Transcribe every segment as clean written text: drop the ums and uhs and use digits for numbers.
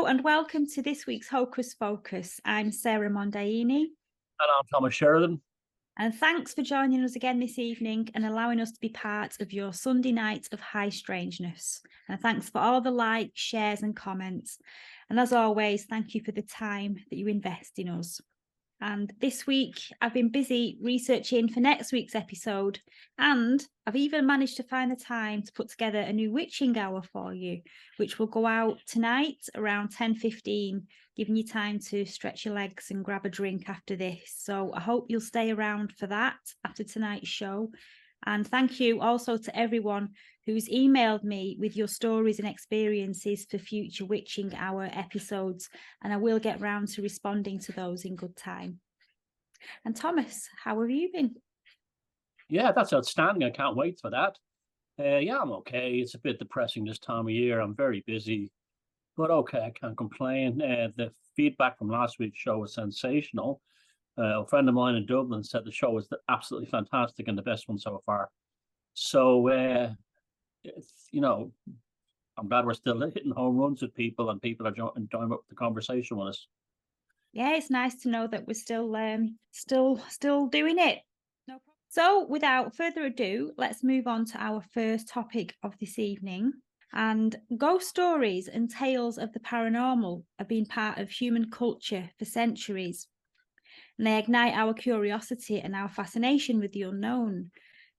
and welcome to this week's Hocus Focus. I'm SARA MONDAINI. And I'm Thomas Sheridan. And thanks for joining us again this evening and allowing us to be part of your Sunday night of high strangeness. And thanks for all the likes, shares and comments. And as always, thank you for the time that you invest in us. And this week, I've been busy researching for next week's episode, and I've even managed to find the time to put together a new witching hour for you, which will go out tonight around 10:15, giving you time to stretch your legs and grab a drink after this. So I hope you'll stay around for that after tonight's show. And thank you also to everyone who's emailed me with your stories and experiences for future Witching Hour episodes. And I will get round to responding to those in good time. And Thomas, how have you been? Yeah, that's outstanding. I can't wait for that. Yeah, I'm okay. It's a bit depressing this time of year. I'm very busy, but okay, I can't complain. The feedback from last week's show was sensational. A friend of mine in Dublin said the show was absolutely fantastic and the best one so far. So, I'm glad we're still hitting home runs with people and people are enjoying the conversation with us. Yeah, it's nice to know that we're still doing it. No problem. So, without further ado, let's move on to our first topic of this evening. And ghost stories and tales of the paranormal have been part of human culture for centuries. And they ignite our curiosity and our fascination with the unknown.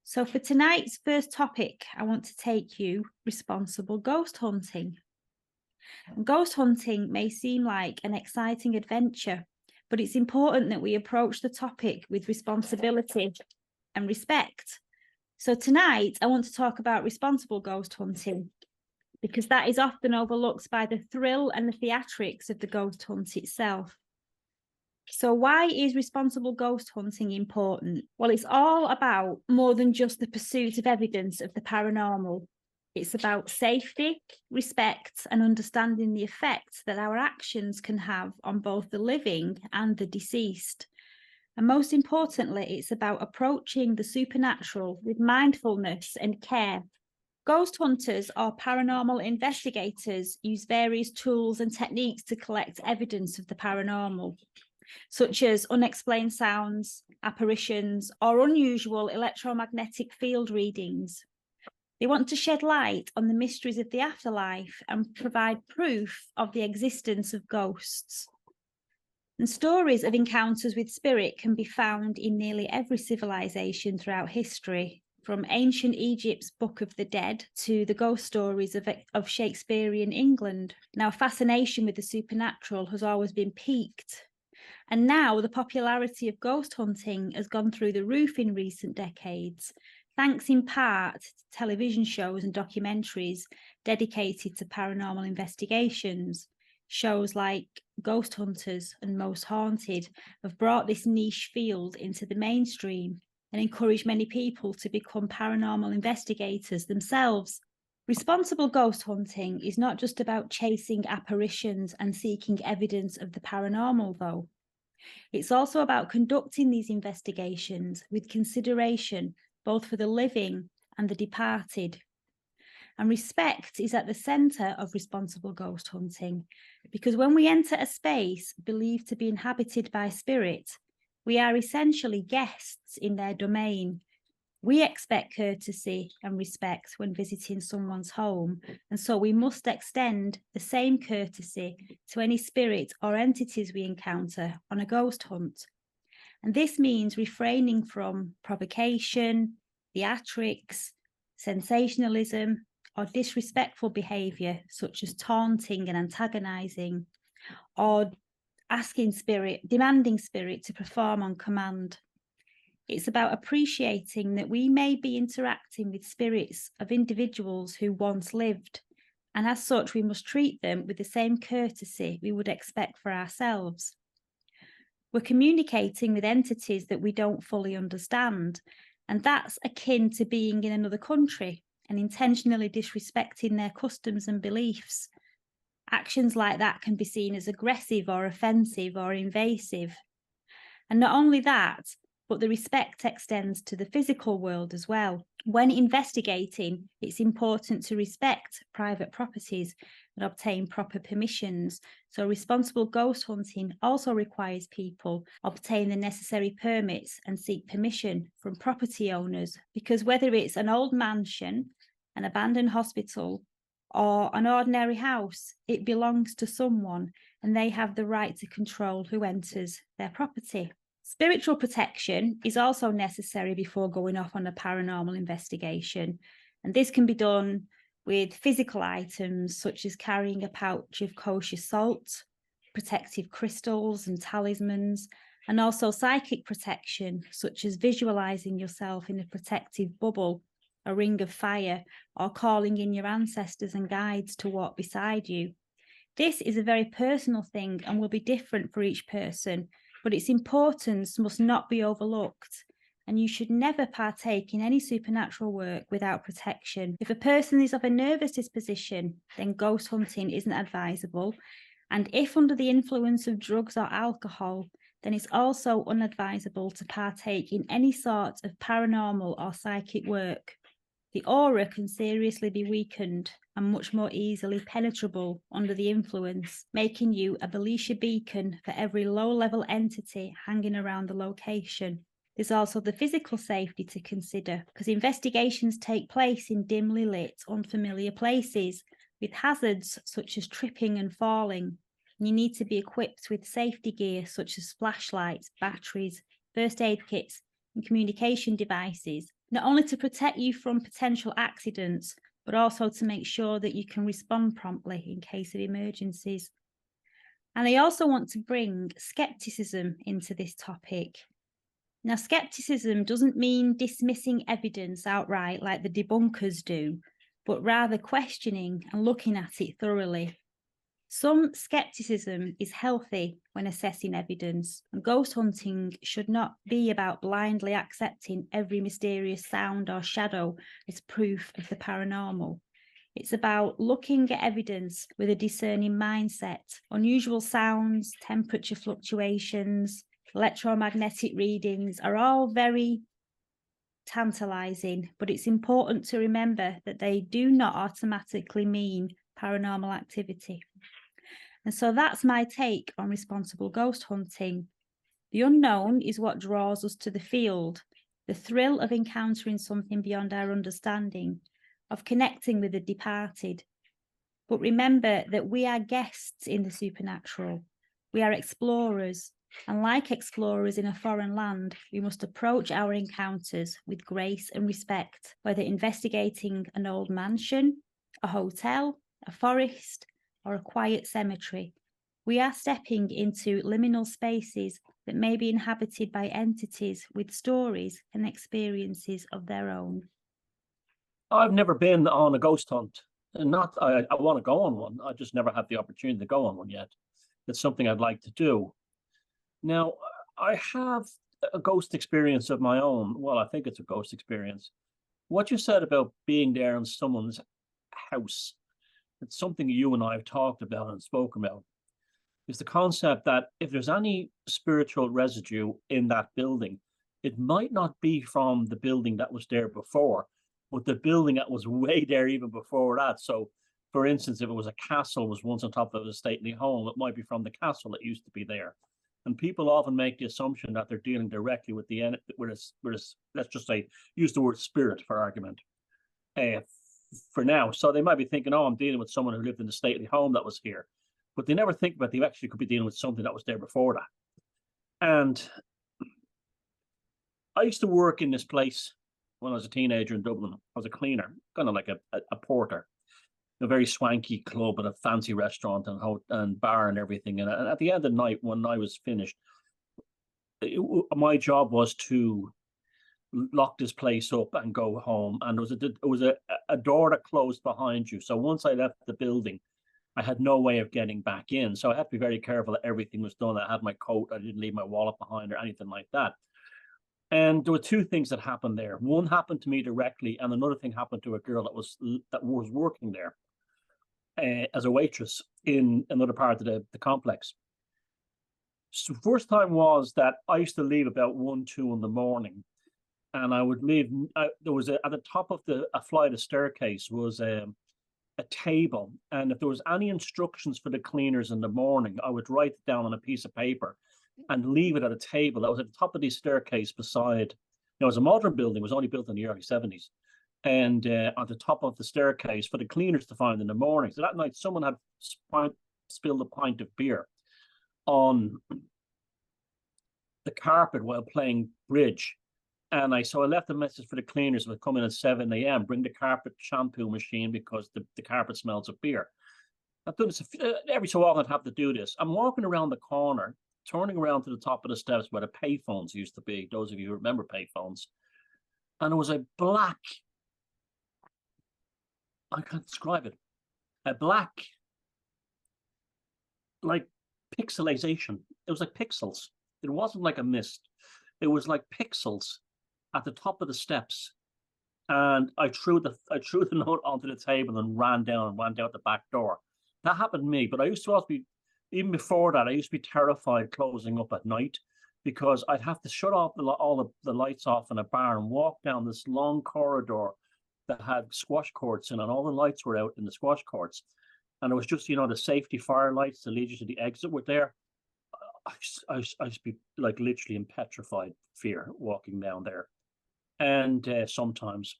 So for tonight's first topic, I want to take you responsible ghost hunting. And ghost hunting may seem like an exciting adventure, but it's important that we approach the topic with responsibility and respect. So tonight, I want to talk about responsible ghost hunting, because that is often overlooked by the thrill and the theatrics of the ghost hunt itself. So why is responsible ghost hunting important? Well, it's all about more than just the pursuit of evidence of the paranormal. It's about safety, respect, and understanding the effects that our actions can have on both the living and the deceased. And most importantly, it's about approaching the supernatural with mindfulness and care. Ghost hunters or paranormal investigators use various tools and techniques to collect evidence of the paranormal, such as unexplained sounds, apparitions, or unusual electromagnetic field readings. They want to shed light on the mysteries of the afterlife and provide proof of the existence of ghosts. And stories of encounters with spirit can be found in nearly every civilization throughout history, from ancient Egypt's Book of the Dead to the ghost stories of Shakespearean England. Now, fascination with the supernatural has always been piqued. And now the popularity of ghost hunting has gone through the roof in recent decades, thanks in part to television shows and documentaries dedicated to paranormal investigations. Shows like Ghost Hunters and Most Haunted have brought this niche field into the mainstream and encouraged many people to become paranormal investigators themselves. Responsible ghost hunting is not just about chasing apparitions and seeking evidence of the paranormal, though. It's also about conducting these investigations with consideration both for the living and the departed. And respect is at the centre of responsible ghost hunting, because when we enter a space believed to be inhabited by spirit, we are essentially guests in their domain. We expect courtesy and respect when visiting someone's home, and so we must extend the same courtesy to any spirit or entities we encounter on a ghost hunt. And this means refraining from provocation, theatrics, sensationalism, or disrespectful behaviour, such as taunting and antagonising, or demanding spirit to perform on command. It's about appreciating that we may be interacting with spirits of individuals who once lived, and as such, we must treat them with the same courtesy we would expect for ourselves. We're communicating with entities that we don't fully understand, and that's akin to being in another country and intentionally disrespecting their customs and beliefs. Actions like that can be seen as aggressive or offensive or invasive. And not only that, but the respect extends to the physical world as well. When investigating, it's important to respect private properties and obtain proper permissions. So responsible ghost hunting also requires people obtain the necessary permits and seek permission from property owners, because whether it's an old mansion, an abandoned hospital, or an ordinary house, it belongs to someone and they have the right to control who enters their property. Spiritual protection is also necessary before going off on a paranormal investigation, and this can be done with physical items such as carrying a pouch of kosher salt, protective crystals and talismans, and also psychic protection such as visualizing yourself in a protective bubble, a ring of fire, or calling in your ancestors and guides to walk beside you. This is a very personal thing and will be different for each person, but its importance must not be overlooked, and you should never partake in any supernatural work without protection. If a person is of a nervous disposition, then ghost hunting isn't advisable, and if under the influence of drugs or alcohol, then it's also unadvisable to partake in any sort of paranormal or psychic work. The aura can seriously be weakened and much more easily penetrable under the influence, making you a Belisha beacon for every low-level entity hanging around the location. There's also the physical safety to consider, because investigations take place in dimly lit, unfamiliar places, with hazards such as tripping and falling. And you need to be equipped with safety gear such as flashlights, batteries, first aid kits, and communication devices, not only to protect you from potential accidents, but also to make sure that you can respond promptly in case of emergencies. And I also want to bring skepticism into this topic. Now, skepticism doesn't mean dismissing evidence outright like the debunkers do, but rather questioning and looking at it thoroughly. Some skepticism is healthy when assessing evidence, and ghost hunting should not be about blindly accepting every mysterious sound or shadow as proof of the paranormal. It's about looking at evidence with a discerning mindset. Unusual sounds, temperature fluctuations, electromagnetic readings are all very tantalizing, but it's important to remember that they do not automatically mean paranormal activity. And so that's my take on responsible ghost hunting. The unknown is what draws us to the field, the thrill of encountering something beyond our understanding, of connecting with the departed. But remember that we are guests in the supernatural. We are explorers, and like explorers in a foreign land, we must approach our encounters with grace and respect, whether investigating an old mansion, a hotel, a forest, or a quiet cemetery. We are stepping into liminal spaces that may be inhabited by entities with stories and experiences of their own. I've never been on a ghost hunt. And I want to go on one. I just never had the opportunity to go on one yet. It's something I'd like to do. Now, I have a ghost experience of my own. Well, I think it's a ghost experience. What you said about being there in someone's house, it's something you and I have talked about and spoken about. Is the concept that if there's any spiritual residue in that building, it might not be from the building that was there before, but the building that was way there even before that. So, for instance, if it was a castle was once on top of a stately home, it might be from the castle that used to be there. And people often make the assumption that they're dealing directly with the let's just say, use the word spirit for argument, for now. So they might be thinking, oh, I'm dealing with someone who lived in the stately home that was here. But they never think about they actually could be dealing with something that was there before that. And I used to work in this place when I was a teenager in Dublin. I was a cleaner, kind of like a porter, a very swanky club and a fancy restaurant and bar and everything. And at the end of the night, when I was finished, my job was to lock this place up and go home. And there was a door that closed behind you. So once I left the building, I had no way of getting back in. So I had to be very careful that everything was done. I had my coat. I didn't leave my wallet behind or anything like that. And there were two things that happened there. One happened to me directly, and another thing happened to a girl that was working there as a waitress in another part of the complex. So first time was that I used to leave about 1, 2 in the morning, and I would leave. There was at the top of a flight of staircase was a table, and if there was any instructions for the cleaners in the morning, I would write it down on a piece of paper and leave it at a table that was at the top of the staircase beside. It was a modern building, it was only built in the early 70s. And on the top of the staircase for the cleaners to find in the morning. So that night, someone had spilled a pint of beer on the carpet while playing bridge. And so I left a message for the cleaners would come in at 7 a.m., bring the carpet shampoo machine because the carpet smells of beer. I've done this every so often. I'd have to do this. I'm walking around the corner, turning around to the top of the steps where the payphones used to be. Those of you who remember payphones. And it was a black, I can't describe it, a black, like pixelization. It was like pixels. It wasn't like a mist. It was like pixels at the top of the steps. And I threw the note onto the table and ran out the back door. That happened to me, but I used to also be, even before that, I used to be terrified closing up at night because I'd have to shut off all the lights off in a bar and walk down this long corridor that had squash courts in, and all the lights were out in the squash courts. And it was just, the safety fire lights to lead you to the exit were there. I used to be like literally in petrified fear walking down there. And sometimes.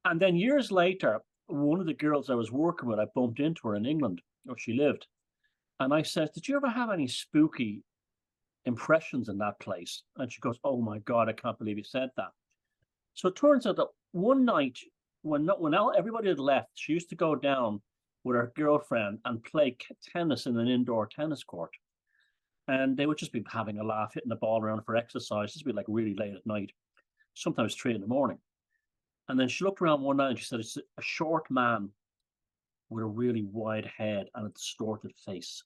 And then years later, one of the girls I was working with, I bumped into her in England, where she lived. And I said, did you ever have any spooky impressions in that place? And she goes, oh my God, I can't believe you said that. So it turns out that one night, when everybody had left, she used to go down with her girlfriend and play tennis in an indoor tennis court. And they would just be having a laugh, hitting the ball around for exercise. This would be like really late at night, sometimes 3 in the morning. And then she looked around one night and she said, it's a short man with a really wide head and a distorted face.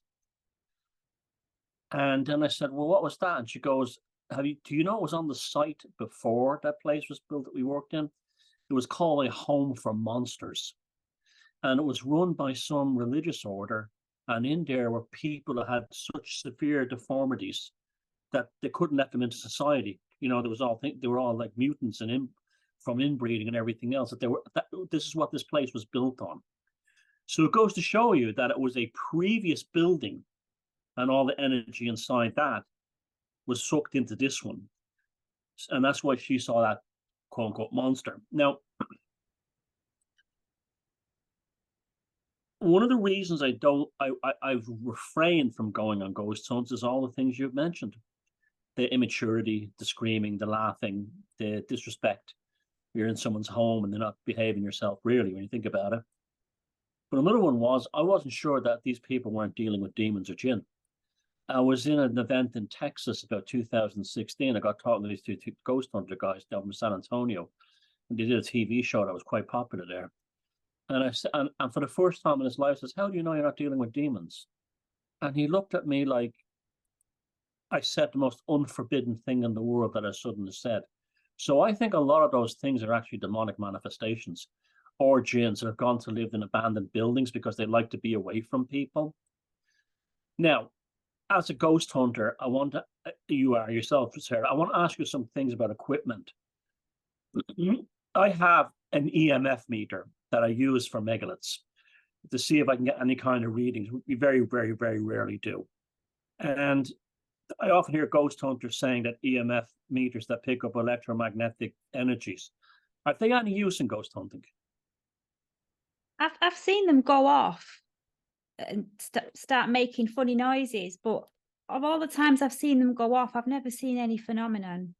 And then I said, well, what was that? And she goes, do you know it was on the site before that place was built that we worked in? It was called a home for monsters. And it was run by some religious order. And in there were people that had such severe deformities that they couldn't let them into society. They were all like mutants and from inbreeding and everything else. This is what this place was built on. So it goes to show you that it was a previous building, and all the energy inside that was sucked into this one, and that's why she saw that quote unquote monster. Now, one of the reasons I've refrained from going on ghost hunts is all the things you've mentioned: the immaturity, the screaming, the laughing, the disrespect. You're in someone's home and they're not behaving yourself, really, when you think about it. But another one was, I wasn't sure that these people weren't dealing with demons or jinn. I was in an event in Texas about 2016. I got talking to these two ghost hunter guys down from San Antonio, and they did a TV show that was quite popular there. And I said, and for the first time in his life, says, how do you know you're not dealing with demons? And he looked at me like I said the most unforbidden thing in the world that I shouldn't have said. So I think a lot of those things are actually demonic manifestations, or jinns that have gone to live in abandoned buildings because they like to be away from people. Now, as a ghost hunter, you are yourself, Sarah, I want to ask you some things about equipment. I have an EMF meter that I use for megaliths to see if I can get any kind of readings. We very, very, very rarely do. And I often hear ghost hunters saying that EMF meters that pick up electromagnetic energies, are they any use in ghost hunting? I've seen them go off and start making funny noises, but of all the times I've seen them go off, I've never seen any phenomenon.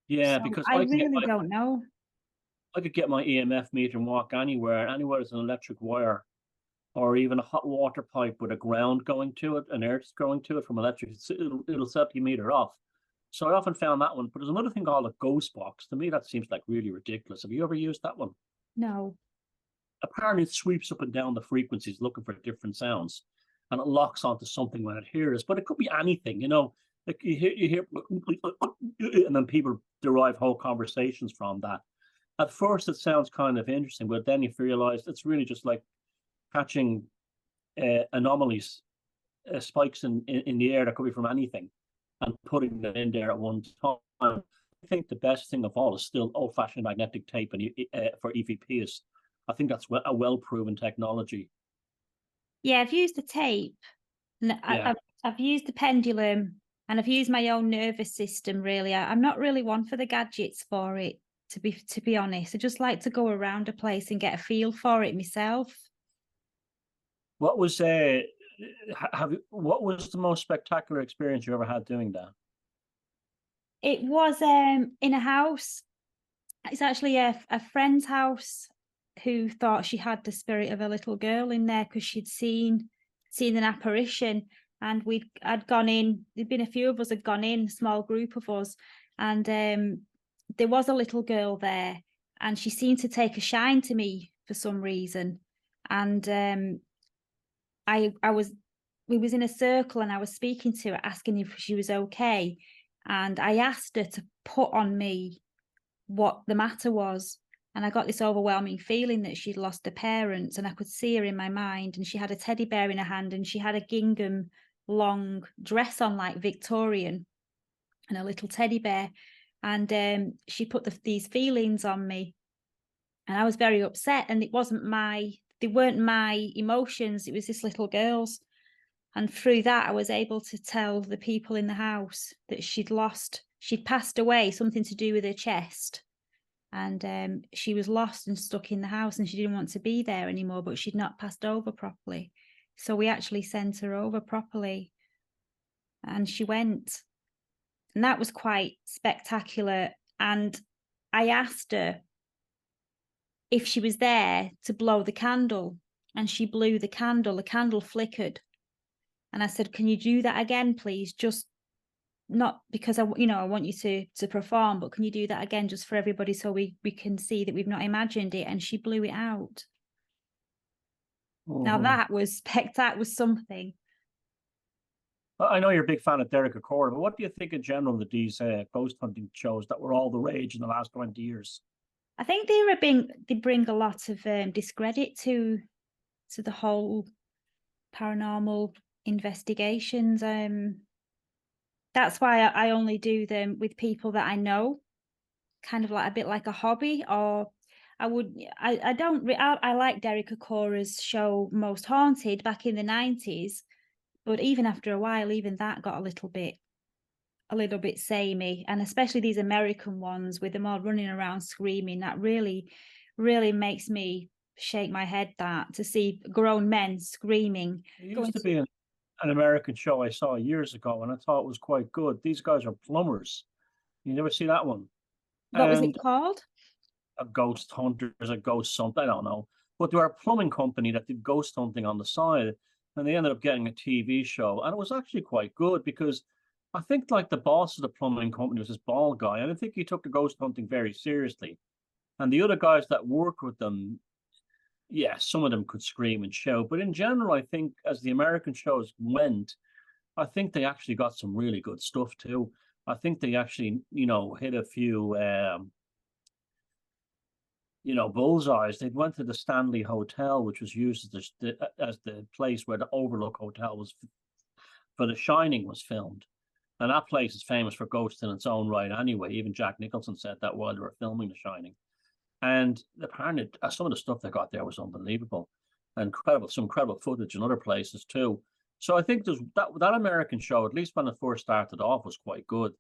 Yeah, So because I really don't know. I could get my EMF meter and walk anywhere there's an electric wire, or even a hot water pipe with a ground going to it, an earth going to it from electric. It'll set the meter off. So I often found that one. But there's another thing called a ghost box. To me, that seems like really ridiculous. Have you ever used that one? No. Apparently, it sweeps up and down the frequencies looking for different sounds, and it locks onto something when it hears. But it could be anything, Like you hear, and then people derive whole conversations from that. At first, it sounds kind of interesting, but then you realize it's really just like catching anomalies spikes in the air that could be from anything, and putting them in there at one time. I think the best thing of all is still old-fashioned magnetic tape and for EVPs. I think that's a well-proven technology. Yeah, I've used the tape, and Yeah. I've used the pendulum, and I've used my own nervous system. Really, I'm not really one for the gadgets for it. To be honest, I just like to go around a place and get a feel for it myself. What was what was the most spectacular experience you ever had doing that? It was in a house. It's actually a friend's house who thought she had the spirit of a little girl in there because she'd seen an apparition, and I'd gone in. There'd been a few of us had gone in, a small group of us, and there was a little girl there, and she seemed to take a shine to me for some reason, and I was we was in a circle, and I was speaking to her, asking if she was okay, and I asked her to put on me what the matter was. And I got this overwhelming feeling that she'd lost her parents, and I could see her in my mind. And she had a teddy bear in her hand, and she had a gingham long dress on, like Victorian, and a little teddy bear. And she put these feelings on me, and I was very upset. And they weren't my emotions. It was this little girl's. And through that, I was able to tell the people in the house that she'd passed away, something to do with her chest, and she was lost and stuck in the house, and she didn't want to be there anymore, but she'd not passed over properly. So we actually sent her over properly, and she went. And that was quite spectacular. And I asked her if she was there to blow the candle, and she blew the candle flickered. And I said, can you do that again, please? Just not because I want you to perform, but can you do that again just for everybody so we can see that we've not imagined it? And she blew it out. Now that was something. I know you're a big fan of Derek Acorah, but what do you think in general of these ghost hunting shows that were all the rage in the last 20 years? I think they bring a lot of discredit to the whole paranormal investigations. That's why I only do them with people that I know, kind of like a bit like a hobby. Or I like Derek Acorah's show Most Haunted back in the 90s, but even after a while, even that got a little bit samey. And especially these American ones with them all running around screaming, that really makes me shake my head, that to see grown men screaming. It used to be an American show I saw years ago, and I thought it was quite good. These guys are plumbers. You never see that one? What was And it called? a ghost hunter, a ghost something, I don't know. But they were a plumbing company that did ghost hunting on the side, and they ended up getting a TV show, and it was actually quite good because I think like the boss of the plumbing company was this bald guy, and I think he took the ghost hunting very seriously. And the other guys that worked with them, yeah, some of them could scream and shout, but in general, I think as the American shows went, I think they actually got some really good stuff too. I think they actually, hit a few bullseyes. They went to the Stanley Hotel, which was used as the place where the Overlook Hotel was for The Shining was filmed. And that place is famous for ghosts in its own right anyway. Even Jack Nicholson said that while they were filming The Shining. And apparently some of the stuff they got there was unbelievable. Incredible, some incredible footage in other places too. So I think there's that American show, at least when it first started off, was quite good.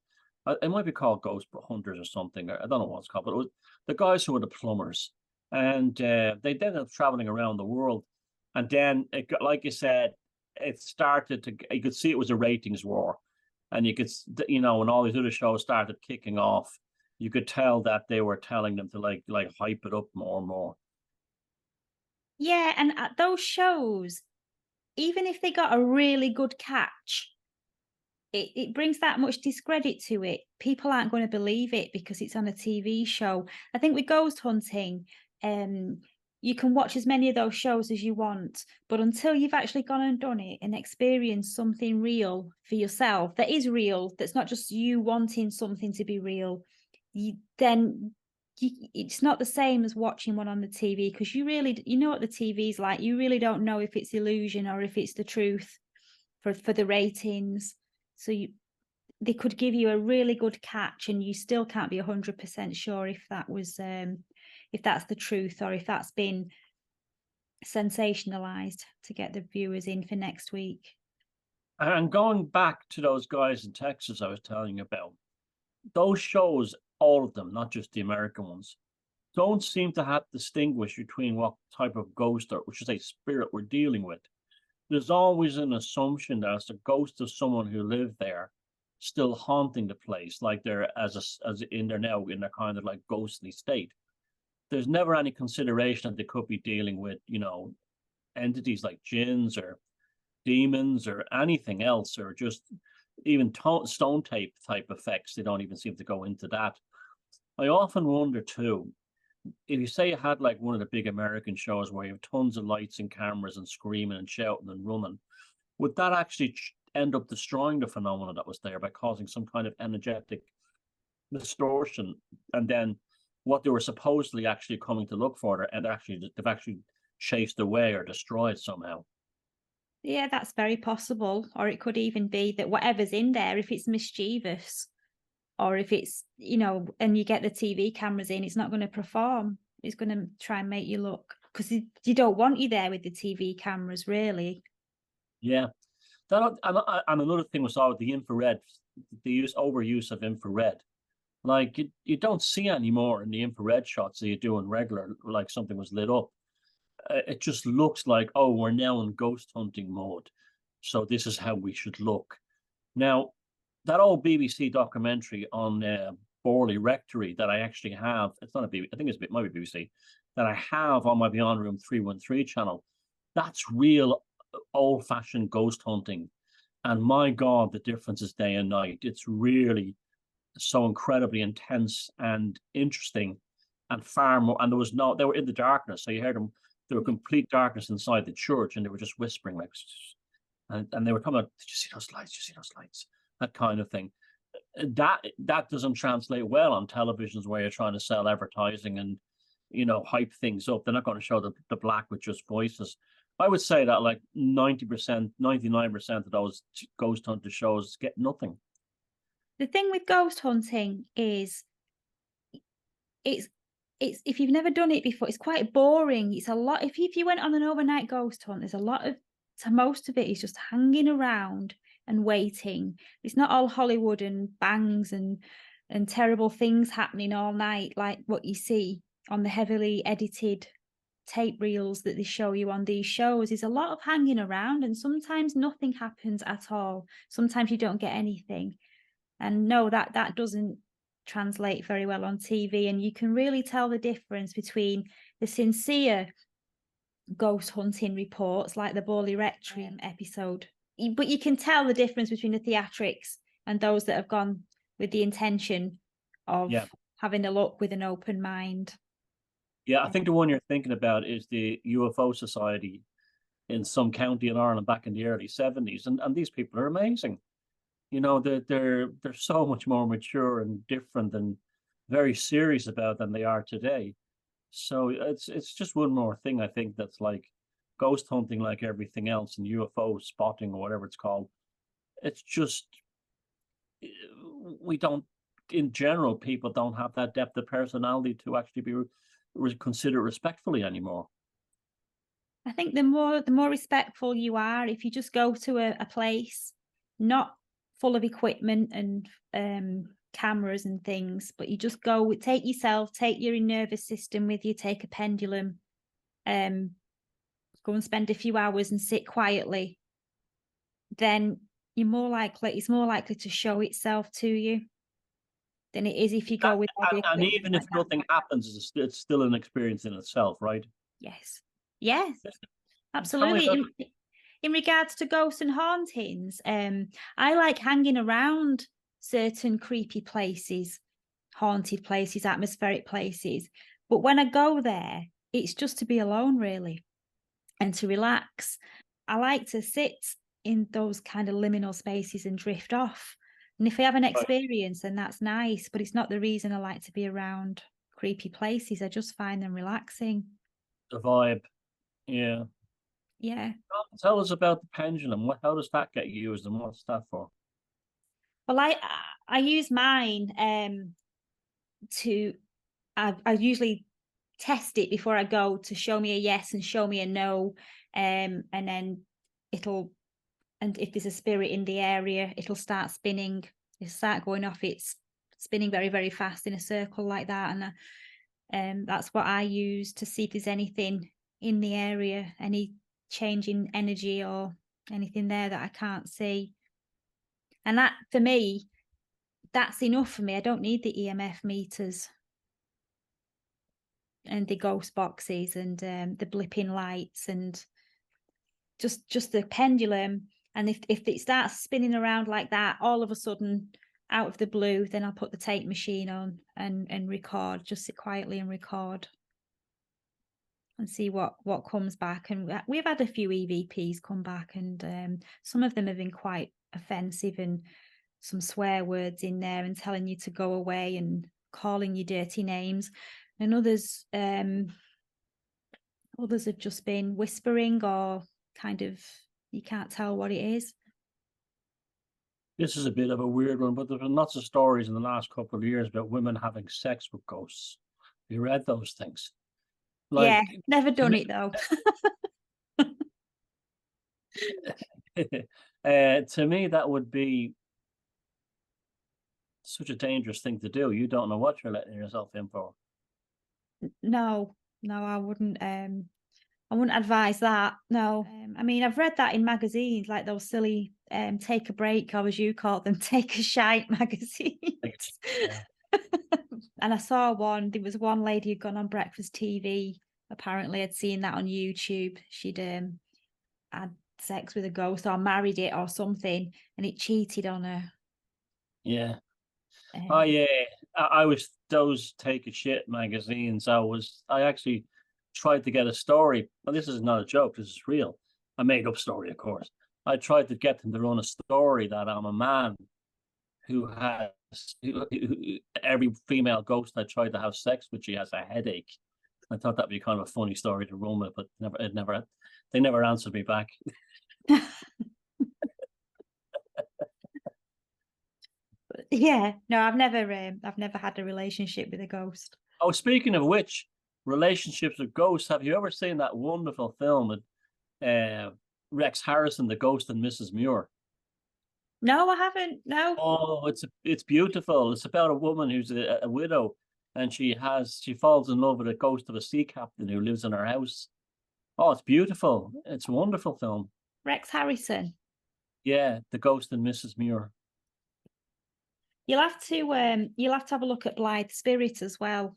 It might be called Ghost Hunters or something. I don't know what it's called, but it was the guys who were the plumbers, and they ended up traveling around the world. And then, like you said, it started to. You could see it was a ratings war, and you could, when all these other shows started kicking off, you could tell that they were telling them to like hype it up more and more. Yeah, and at those shows, even if they got a really good catch, it brings that much discredit to it. People aren't going to believe it because it's on a TV show. I think with ghost hunting, you can watch as many of those shows as you want, but until you've actually gone and done it and experienced something real for yourself, that is real, that's not just you wanting something to be real, it's not the same as watching one on the TV, because you know what the TV's like. You really don't know if it's illusion or if it's the truth. for the ratings. So they could give you a really good catch, and you still can't be 100% sure if that's the truth, or if that's been sensationalized to get the viewers in for next week. And going back to those guys in Texas I was telling you about, those shows, all of them, not just the American ones, don't seem to have distinguish between what type of ghost, or which is a spirit, we're dealing with. There's always an assumption that it's the ghost of someone who lived there, still haunting the place, like they're as in there now in their kind of like ghostly state. There's never any consideration that they could be dealing with, entities like jinns or demons or anything else, or just even stone tape type effects. They don't even seem to go into that. I often wonder too, if you say you had like one of the big American shows where you have tons of lights and cameras and screaming and shouting and running, would that actually end up destroying the phenomena that was there by causing some kind of energetic distortion? And then what they were supposedly actually coming to look for, and they've actually chased away or destroyed somehow. Yeah, that's very possible. Or it could even be that whatever's in there, if it's mischievous, or if it's, and you get the TV cameras in, it's not going to perform. It's going to try and make you look, because you don't want you there with the TV cameras, really. Yeah. And another thing was all the infrared, the overuse of infrared. Like you don't see anymore in the infrared shots that you do in regular, like something was lit up. It just looks like, oh, we're now in ghost hunting mode, so this is how we should look. Now, that old BBC documentary on Borley Rectory that I actually have, it's not a BBC, I think it might be BBC, that I have on my Beyond Room 313 channel, that's real old-fashioned ghost hunting. And my God, the difference is day and night. It's really so incredibly intense and interesting, and far more. And they were in the darkness, so you heard them. There were complete darkness inside the church, and they were just whispering, like, and they were coming out, did you see those lights? Did you see those lights? That kind of thing. That doesn't translate well on televisions where you're trying to sell advertising and hype things up. They're not going to show the black with just voices. I would say that like 90%, 99% of those ghost hunter shows get nothing. The thing with ghost hunting is it's if you've never done it before, it's quite boring. It's a lot. If you went on an overnight ghost hunt, there's a lot of, so most of it is just hanging around and waiting. It's not all Hollywood and bangs and terrible things happening all night like what you see on the heavily edited tape reels that they show you on these shows. There's a lot of hanging around, and sometimes nothing happens at all. Sometimes you don't get anything. And no, that doesn't translate very well on TV. And you can really tell the difference between the sincere ghost hunting reports, like the Borley Rectory episode, but you can tell the difference between the theatrics and those that have gone with the intention of having a look with an open mind. Yeah, I think the one you're thinking about is the UFO Society in some county in Ireland back in the early 70s. And these people are amazing. They're so much more mature and different and very serious about than they are today. So it's just one more thing, I think, that's like ghost hunting, like everything else, and UFO spotting or whatever it's called. It's just, we don't, in general, people don't have that depth of personality to actually be considered respectfully anymore. I think the more respectful you are, if you just go to a place not full of equipment and cameras and things, but you just go, take yourself, take your nervous system with you, take a pendulum, go and spend a few hours and sit quietly, then it's more likely to show itself to you than it is if you go with and even if nothing happens, it's still an experience in itself, right? Yes, absolutely. In regards to ghosts and hauntings, I like hanging around certain creepy places, haunted places, atmospheric places. But when I go there, it's just to be alone, really, and to relax. I like to sit in those kind of liminal spaces and drift off. And if I have an experience, then that's nice, but it's not the reason I like to be around creepy places. I just find them relaxing. The vibe, yeah. Yeah. Tell us about the pendulum. How does that get used, and what's that for? Well, I use mine to I usually test it before I go to show me a yes and show me a no. And then it'll and if there's a spirit in the area, it'll start spinning. It'll start going off. It's spinning very, very fast in a circle like that. And that's what I use to see if there's anything in the area, any change in energy or anything there that I can't see. And that for me, that's enough for me. I don't need the EMF meters and the ghost boxes and the blipping lights and just the pendulum. And if it starts spinning around like that, all of a sudden, out of the blue, then I'll put the tape machine on and record. Just sit quietly and record and see what comes back. And we've had a few EVPs come back, and some of them have been quite offensive and some swear words in there and telling you to go away and calling you dirty names. And others have just been whispering or kind of, you can't tell what it is. This is a bit of a weird one, but there's been lots of stories in the last couple of years about women having sex with ghosts. You read those things? Yeah, Like, never to done me, it though. to me, that would be such a dangerous thing to do. You don't know what you're letting yourself in for. No, I wouldn't advise that. No. I mean, I've read that in magazines, like those silly take a break, or as you call them, take a shite magazines. Yeah. And I saw one, there was one lady who'd gone on breakfast TV. Apparently I'd seen that on YouTube. She'd had sex with a ghost or married it or something, and it cheated on her. Yeah. Oh yeah. I was those take a shit magazines. I actually tried to get a story. Well, this is not a joke, this is real. A made up story, of course. I tried to get them to run a story that I'm a man who has every female ghost I tried to have sex with, she has a headache. I thought that'd be kind of a funny story to run with, but they never answered me back. Yeah, no, I've never had a relationship with a ghost. Oh, speaking of which, relationships with ghosts, have you ever seen that wonderful film with Rex Harrison, The Ghost and Mrs. Muir? No, I haven't. No. Oh, it's beautiful. It's about a woman who's a widow, and she falls in love with a ghost of a sea captain who lives in her house. Oh, it's beautiful. It's a wonderful film. Rex Harrison. Yeah, The Ghost and Mrs. Muir. You'll have to have a look at Blythe Spirit as well.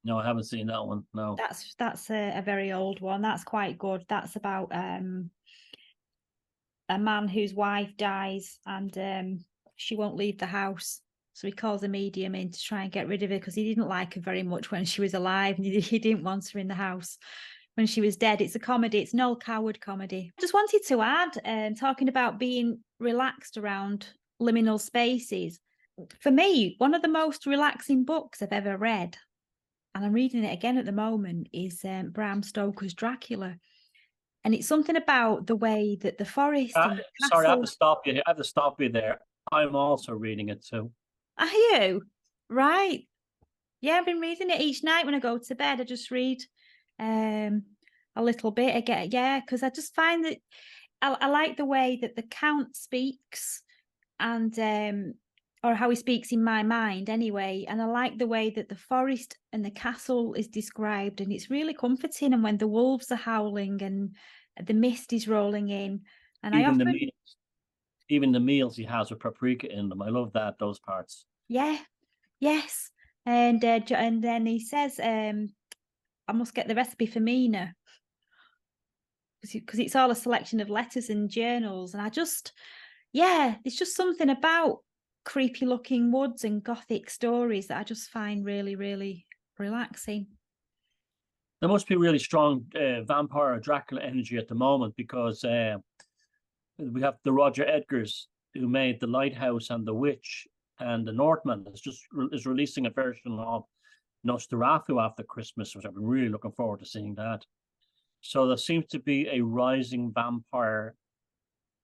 No, I haven't seen that one. No. That's a very old one. That's quite good. That's about a man whose wife dies and she won't leave the house. So he calls a medium in to try and get rid of her because he didn't like her very much when she was alive, and he didn't want her in the house when she was dead. It's a comedy. It's Noel Coward comedy. I just wanted to add, talking about being relaxed around liminal spaces. For me, one of the most relaxing books I've ever read, and I'm reading it again at the moment, is Bram Stoker's Dracula. And it's something about the way that the forest and the Sorry, I have castle. to stop you. I have to stop you there. I'm also reading it too. Are you? Right. Yeah, I've been reading it each night when I go to bed. I just read a little bit. I get, yeah, because I just find that I like the way that the Count speaks and or how he speaks in my mind anyway. And I like the way that the forest and the castle is described, and it's really comforting. And when the wolves are howling and the mist is rolling in, and I Even the often, meals, even the meals he has with paprika in them. I love those parts. yeah, yes. And then he says, I must get the recipe for Mina because it's all a selection of letters and journals. And yeah, it's just something about creepy looking woods and gothic stories that I just find really, really relaxing. There must be really strong vampire or Dracula energy at the moment because we have the Roger Edgars who made The Lighthouse and The Witch, and the Northman is releasing a version of Nosferatu after Christmas, which I've been really looking forward to seeing that. So there seems to be a rising vampire,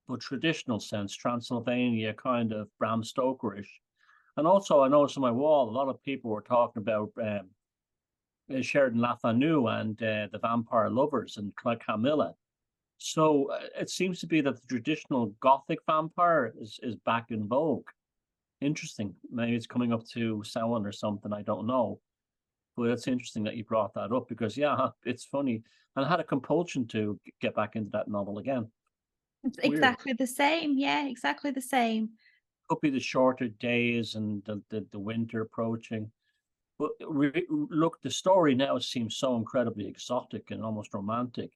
but traditional sense, Transylvania kind of Bram Stokerish. And also, I noticed on my wall, a lot of people were talking about Sheridan LaFanu and the Vampire Lovers and Camilla. So it seems to be that the traditional Gothic vampire is back in vogue. Interesting. Maybe it's coming up to Samhain or something. I don't know. But it's interesting that you brought that up because, yeah, it's funny. And I had a compulsion to get back into that novel again. It's Weird. exactly the same. Yeah, exactly the same. Could be the shorter days and the winter approaching. But look, the story now seems so incredibly exotic and almost romantic.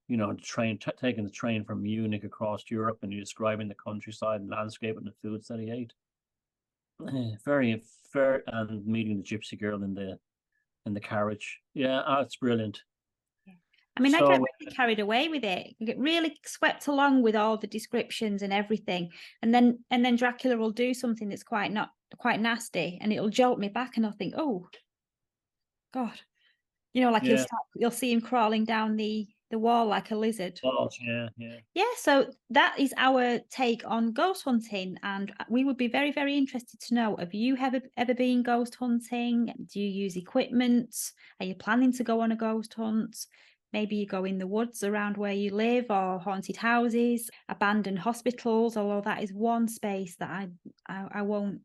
You know, taking the train from Munich across Europe and you're describing the countryside and landscape and the foods that he ate. Very fair, and meeting the gypsy girl in the carriage. Yeah, it's brilliant. Yeah. I mean, I get So really carried away with it. I get really swept along with all the descriptions and everything. And then Dracula will do something that's not quite nasty, and it'll jolt me back, and I'll think, oh God. Like yeah, you'll see him crawling down the wall like a lizard. yeah, yeah. Yeah, so that is our take on ghost hunting, and we would be very, very interested to know: have you ever been ghost hunting? Do you use equipment? Are you planning to go on a ghost hunt? Maybe you go in the woods around where you live, or haunted houses, abandoned hospitals. Although that is one space that I won't.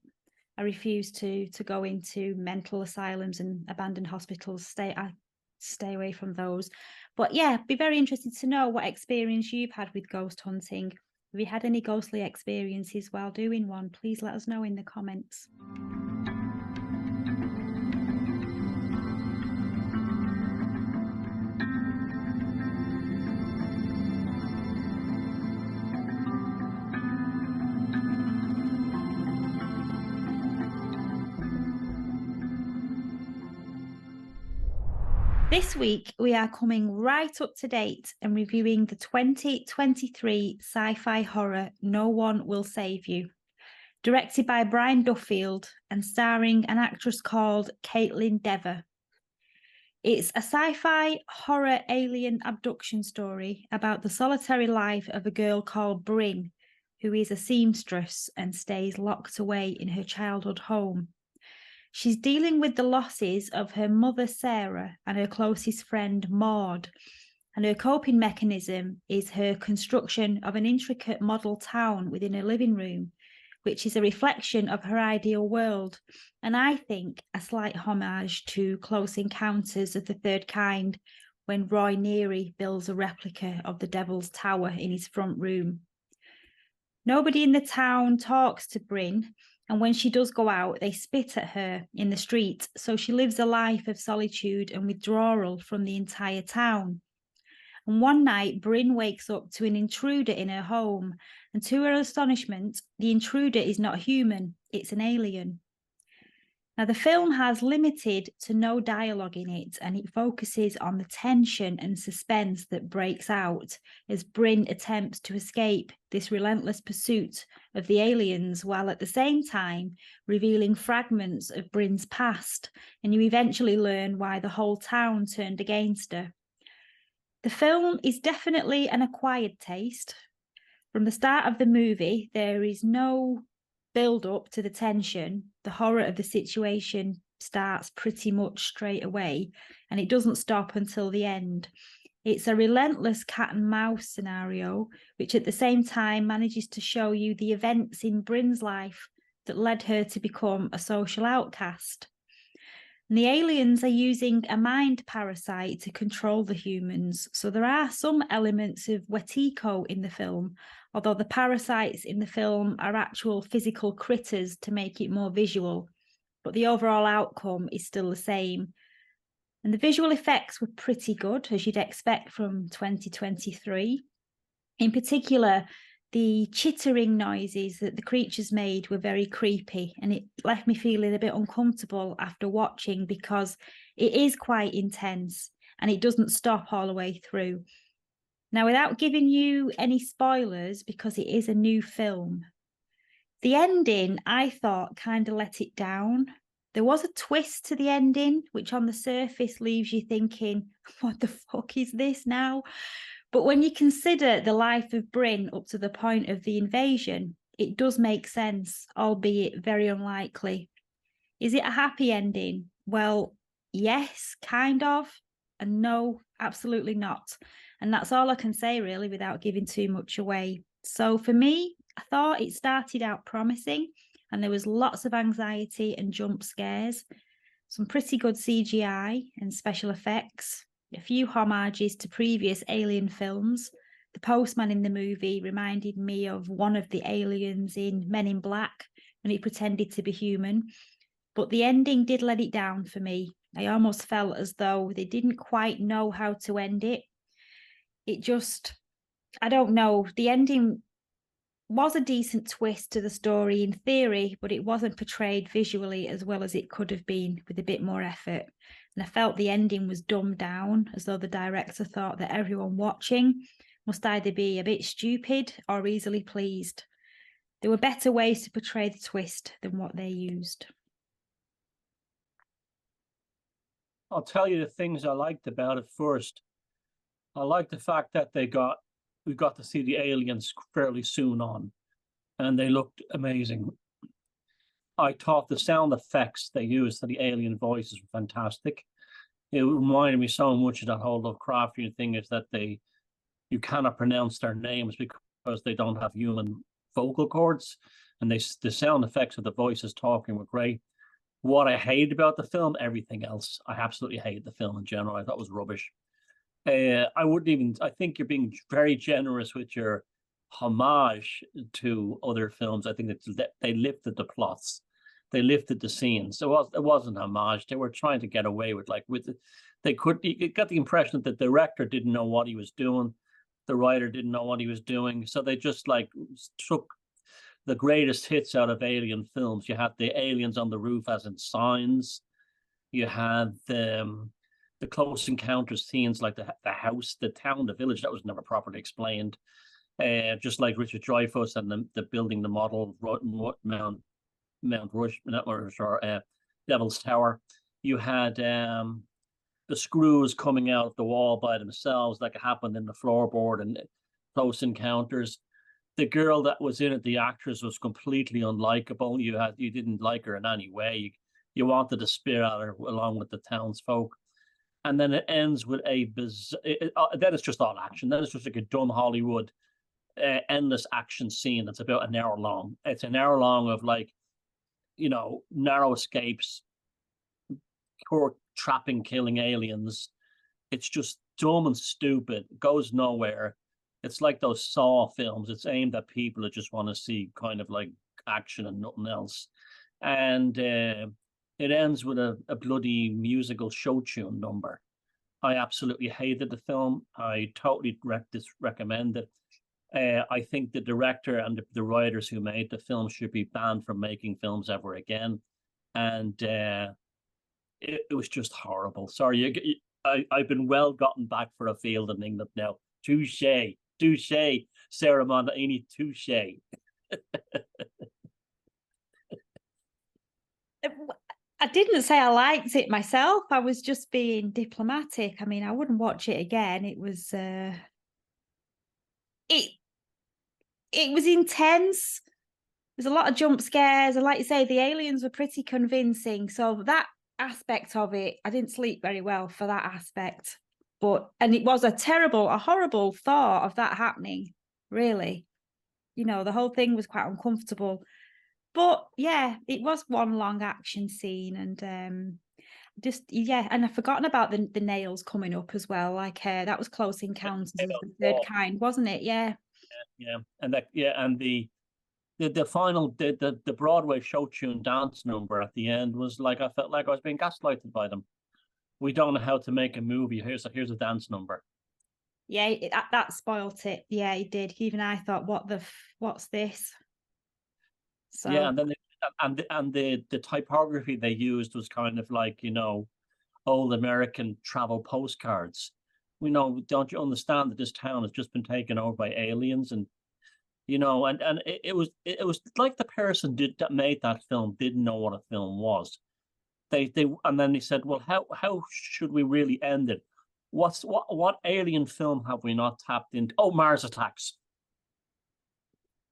I refuse to go into mental asylums and abandoned hospitals. I stay away from those. But yeah, be very interested to know what experience you've had with ghost hunting. Have you had any ghostly experiences while doing one? Please let us know in the comments. This week, we are coming right up to date and reviewing the 2023 sci-fi horror No One Will Save You, directed by Brian Duffield and starring an actress called Caitlin Dever. It's a sci-fi horror alien abduction story about the solitary life of a girl called Bryn, who is a seamstress and stays locked away in her childhood home. She's dealing with the losses of her mother, Sarah, and her closest friend, Maud. And her coping mechanism is her construction of an intricate model town within her living room, which is a reflection of her ideal world. And I think a slight homage to Close Encounters of the Third Kind, when Roy Neary builds a replica of the Devil's Tower in his front room. Nobody in the town talks to Bryn, and when she does go out, they spit at her in the street, so she lives a life of solitude and withdrawal from the entire town. And one night, Bryn wakes up to an intruder in her home, and to her astonishment, the intruder is not human, it's an alien. Now, the film has limited to no dialogue in it, and it focuses on the tension and suspense that breaks out as Bryn attempts to escape this relentless pursuit of the aliens, while at the same time revealing fragments of Bryn's past, and you eventually learn why the whole town turned against her. The film is definitely an acquired taste. From the start of the movie, there is no build up to the tension. The horror of the situation starts pretty much straight away, and it doesn't stop until the end. It's a relentless cat and mouse scenario, which at the same time manages to show you the events in Bryn's life that led her to become a social outcast. And the aliens are using a mind parasite to control the humans. So there are some elements of Wetiko in the film, although the parasites in the film are actual physical critters to make it more visual. But the overall outcome is still the same. And the visual effects were pretty good, as you'd expect from 2023. In particular, the chittering noises that the creatures made were very creepy, and it left me feeling a bit uncomfortable after watching because it is quite intense and it doesn't stop all the way through. Now, without giving you any spoilers, because it is a new film, the ending, I thought, kind of let it down. There was a twist to the ending, which on the surface leaves you thinking, what the fuck is this now? But when you consider the life of Bryn up to the point of the invasion, it does make sense, albeit very unlikely. Is it a happy ending? Well, yes, kind of, and no, absolutely not. And that's all I can say, really, without giving too much away. So for me, I thought it started out promising, and there was lots of anxiety and jump scares, some pretty good CGI and special effects, a few homages to previous Alien films. The postman in the movie reminded me of one of the aliens in Men in Black when he pretended to be human. But the ending did let it down for me. I almost felt as though they didn't quite know how to end it. It just, I don't know. The ending was a decent twist to the story in theory, but it wasn't portrayed visually as well as it could have been with a bit more effort. And I felt the ending was dumbed down, as though the director thought that everyone watching must either be a bit stupid or easily pleased. There were better ways to portray the twist than what they used. I'll tell you the things I liked about it first. I like the fact that we got to see the aliens fairly soon on, and they looked amazing. I thought the sound effects they used for the alien voices were fantastic. It reminded me so much of that whole Lovecraftian thing, is that you cannot pronounce their names because they don't have human vocal cords, and the sound effects of the voices talking were great. What I hated about the film, everything else. I absolutely hated the film in general. I thought it was rubbish. I think you're being very generous with your homage to other films. I think that they lifted the plots, they lifted the scenes. It wasn't homage. They were trying to get away with you got the impression that the director didn't know what he was doing, the writer didn't know what he was doing, so they just took the greatest hits out of alien films. You had the aliens on the roof, as in Signs. You had the close encounters scenes, like the house, the town, the village, that was never properly explained. Just like Richard Dreyfuss and the building the model Mount Rush, or Devil's Tower. You had the screws coming out of the wall by themselves, like it happened in the floorboard and Close Encounters. The girl that was in it, the actress, was completely unlikable. You didn't like her in any way. You wanted to spit at her along with the townsfolk. And then it ends with then it's just all action. Then it's just like a dumb Hollywood endless action scene that's about an hour long. It's an hour long of narrow escapes, poor trapping, killing aliens. It's just dumb and stupid. It goes nowhere. It's like those Saw films. It's aimed at people that just want to see kind of like action and nothing else. And it ends with a bloody musical show tune number. I absolutely hated the film. I totally recommend it. I think the director and the writers who made the film should be banned from making films ever again. And it was just horrible. Sorry, I've been well gotten back for a field in England now. Touche, SARA MONDAINI, touche. I didn't say I liked it myself. I was just being diplomatic. I mean, I wouldn't watch it again. It was it was intense. There's a lot of jump scares, and like you say, the aliens were pretty convincing. So that aspect of it, I didn't sleep very well for that aspect. And it was a horrible thought of that happening, really. The whole thing was quite uncomfortable. But yeah, it was one long action scene, and and I've forgotten about the nails coming up as well. That was Close Encounters of the Third Kind, wasn't it? Yeah. And the final the Broadway show tune dance number at the end was like, I felt like I was being gaslighted by them. We don't know how to make a movie. Here's a dance number. Yeah, that spoilt it. Yeah, it did. Even I thought, what's this? So yeah, and then the typography they used was kind of like old American travel postcards. Don't you understand that this town has just been taken over by aliens, and it was like the person that made that film didn't know what a film was. and then they said, well, how should we really end it? What alien film have we not tapped into? Oh, Mars Attacks.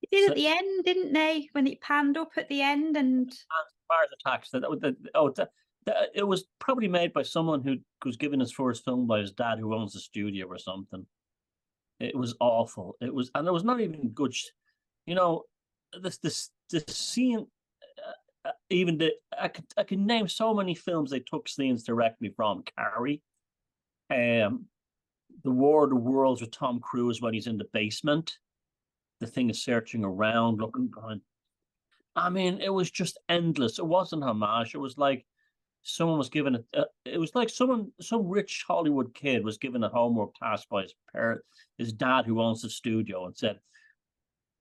They did So, at the end, didn't they? When it panned up at the end, and Mars Attacks. It was probably made by someone who was given his first film by his dad, who owns a studio or something. It was awful. And it was not even good. You know, this scene. I can name so many films they took scenes directly from. Carrie, The War of the Worlds with Tom Cruise when he's in the basement. The thing is searching around, looking behind. I mean, it was just endless. It wasn't homage. It was like someone was given it. It was like some rich Hollywood kid was given a homework task by his dad, who owns the studio, and said,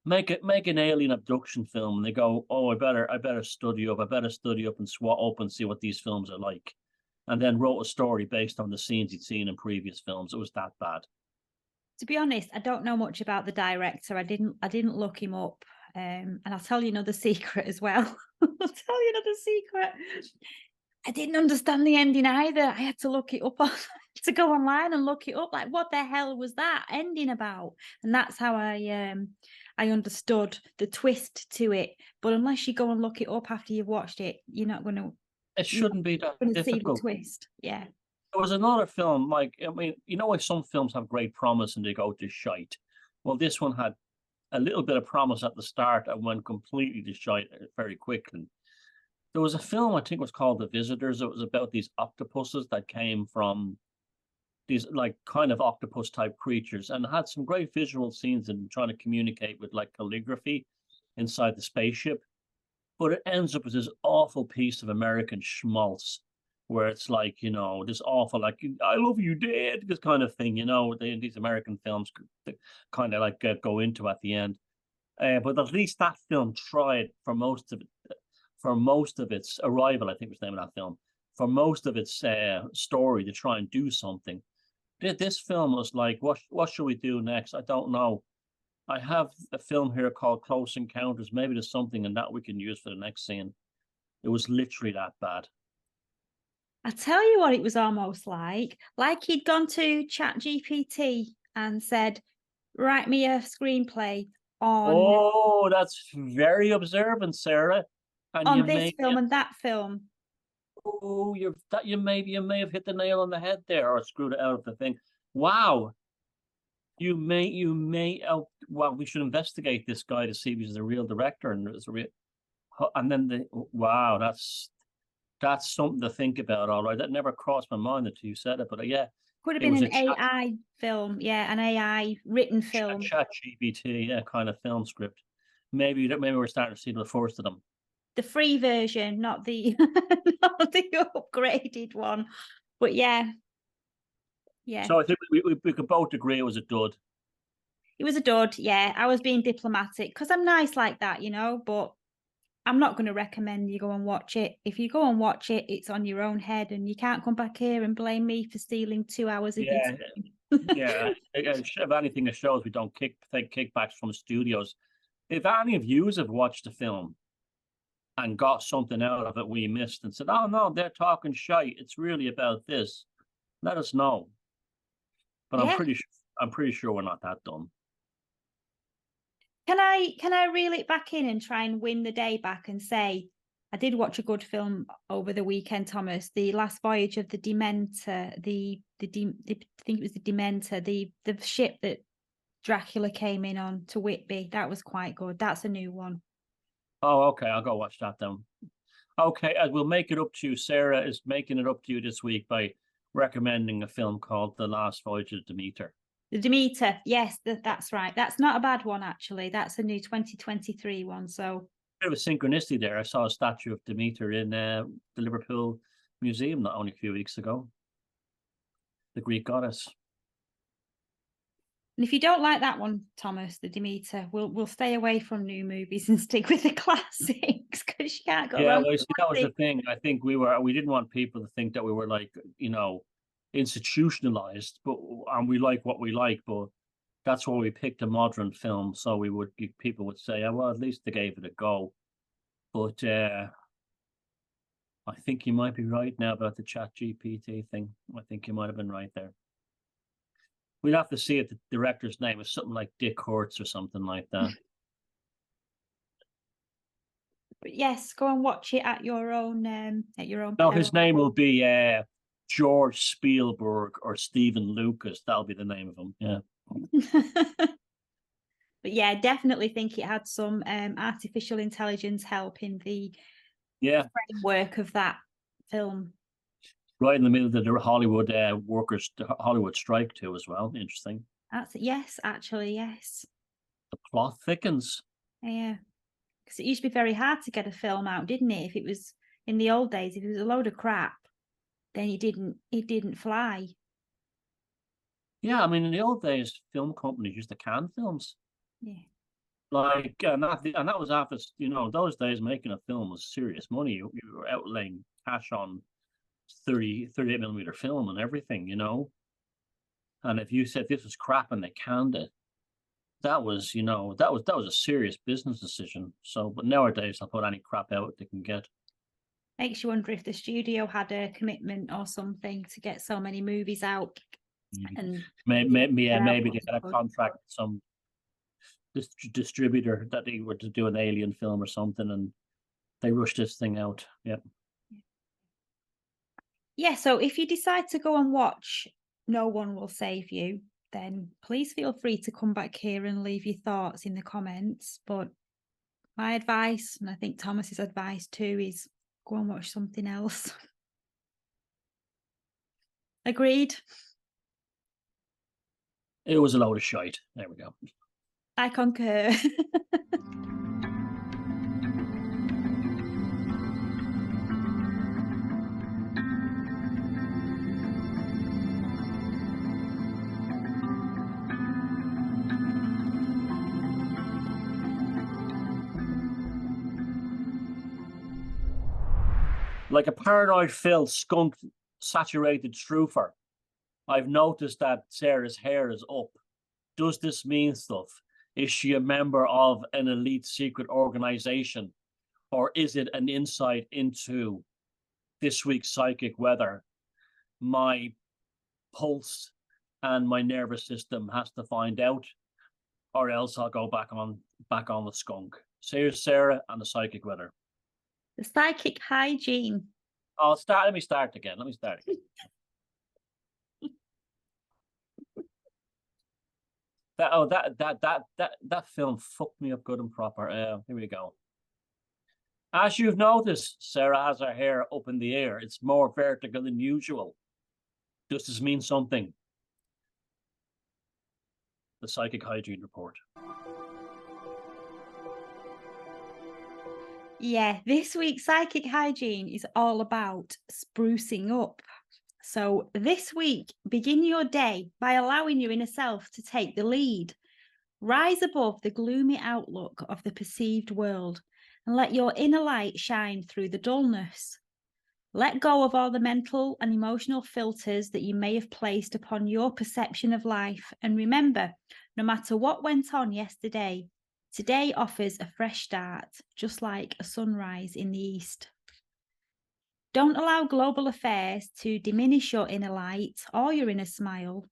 make an alien abduction film. And they go, oh, I better study up. I better study up and swat up and see what these films are like. And then wrote a story based on the scenes he'd seen in previous films. It was that bad. to be honest, I don't know much about the director. I didn't look him up. And I'll tell you another secret as well. I'll tell you another secret. I didn't understand the ending either. I had to look it up to go online and look it up. Like, what the hell was that ending about? And that's how I understood the twist to it. But unless you go and look it up after you've watched it, you're not going to. It shouldn't be that See the difficult. twist. Yeah. There was another film, like, I mean, you know why some films have great promise and they go to shite? Well, this one had a little bit of promise at the start and went completely to shite very quickly. There was a film, I think it was called The Visitors. It was about these octopuses that came from these like kind of octopus type creatures, and it had some great visual scenes and trying to communicate with like calligraphy inside the spaceship. But it ends up as this awful piece of American schmaltz where it's like, this awful, like, I love you, Dad, this kind of thing, these American films kind of like go into at the end. But at least that film tried for most of its arrival, I think was the name of that film, for most of its story to try and do something. This film was like, what should we do next? I don't know. I have a film here called Close Encounters. Maybe there's something in that we can use for the next scene. It was literally that bad. I tell you what, it was almost like he'd gone to ChatGPT and said, write me a screenplay on Oh, that's very observant, Sarah. And on this film and that film. Oh, you may have hit the nail on the head there, or screwed it out of the thing. Wow. You may. Oh, well, we should investigate this guy to see if he's a real director and is a real. And then wow, that's something to think about. All right, that never crossed my mind until you said it, but yeah, Could have been an AI film, yeah, an AI written film. ChatGPT, yeah, kind of film script. Maybe we're starting to see the first of them. The free version, not the not the upgraded one. But yeah. So I think we could both agree it was a dud. It was a dud, yeah. I was being diplomatic because I'm nice like that, but I'm not going to recommend you go and watch it. If you go and watch it, it's on your own head, and you can't come back here and blame me for stealing 2 hours of your time. Yeah. If anything, it shows we don't take kickbacks from studios. If any of you have watched the film and got something out of it we missed and said, "Oh no, they're talking shite. It's really about this," let us know. But yeah. I'm pretty sure we're not that dumb. Can I reel it back in and try and win the day back and say I did watch a good film over the weekend, Thomas? The Last Voyage of the Dementor, I think it was the Dementor, the ship that Dracula came in on to Whitby. That was quite good. That's a new one. Oh, okay. I'll go watch that then. Okay, we'll make it up to you. Sarah is making it up to you this week by recommending a film called The Last Voyage of Demeter. The Demeter, yes, that's right. That's not a bad one, actually. That's a new 2023 one. So bit of a synchronicity there. I saw a statue of Demeter in the Liverpool Museum not only a few weeks ago. The Greek goddess. And if you don't like that one, Thomas, the Demeter, we'll stay away from new movies and stick with the classics because you can't go wrong. Yeah, well, that was the thing. I think we didn't want people to think that we were like, institutionalized, and we like what we like, but that's why we picked a modern film, so people would say, oh, well, at least they gave it a go. But I think you might be right now about the Chat GPT thing. I think you might have been right there. We'd have to see if the director's name is something like Dick Hortz or something like that. But yes, go and watch it at your own No, his name will be George Spielberg or Stephen Lucas. That'll be the name of him. Yeah. But yeah, definitely think it had some artificial intelligence help in the framework of that film. Right in the middle of the Hollywood Hollywood strike too, as well. Interesting. Yes, actually, yes. The plot thickens. Yeah, because it used to be very hard to get a film out, didn't it? If it was in the old days, if it was a load of crap, then it didn't fly. Yeah, I mean, in the old days, film companies used to can films. Yeah. Like, and that was after, those days making a film was serious money. You were outlaying cash on 38 millimeter film and everything, And if you said this was crap and they canned it, that was a serious business decision. So, but nowadays they'll put any crap out they can get. Makes you wonder if the studio had a commitment or something to get so many movies out. And maybe they had a contract with some distributor that they were to do an Alien film or something, and they rushed this thing out. Yeah, so if you decide to go and watch No One Will Save You, then please feel free to come back here and leave your thoughts in the comments. But my advice, and I think Thomas's advice too, is go and watch something else. Agreed? It was a load of shite. There we go. I concur. Like a paranoid-filled skunk-saturated truther, I've noticed that Sarah's hair is up. Does this mean stuff? Is she a member of an elite secret organization? Or is it an insight into this week's psychic weather? My pulse and my nervous system has to find out, or else I'll go back on the skunk. So here's Sarah and the psychic weather. The psychic hygiene. Let me start again. That film fucked me up good and proper. Here we go. As you've noticed, Sarah has her hair up in the air. It's more vertical than usual. Does this mean something? The psychic hygiene report. Yeah, this week's psychic hygiene is all about sprucing up. So this week, begin your day by allowing your inner self to take the lead. Rise above the gloomy outlook of the perceived world and let your inner light shine through the dullness. Let go of all the mental and emotional filters that you may have placed upon your perception of life. And remember, no matter what went on yesterday, today offers a fresh start, just like a sunrise in the east. Don't allow global affairs to diminish your inner light or your inner smile,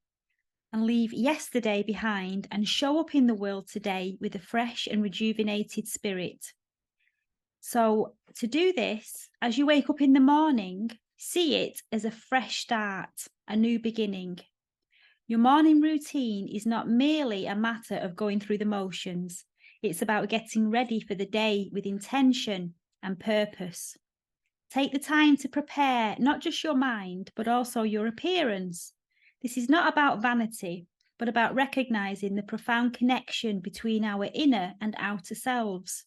and leave yesterday behind and show up in the world today with a fresh and rejuvenated spirit. So to do this, as you wake up in the morning, see it as a fresh start, a new beginning. Your morning routine is not merely a matter of going through the motions. It's about getting ready for the day with intention and purpose. Take the time to prepare not just your mind, but also your appearance. This is not about vanity, but about recognizing the profound connection between our inner and outer selves.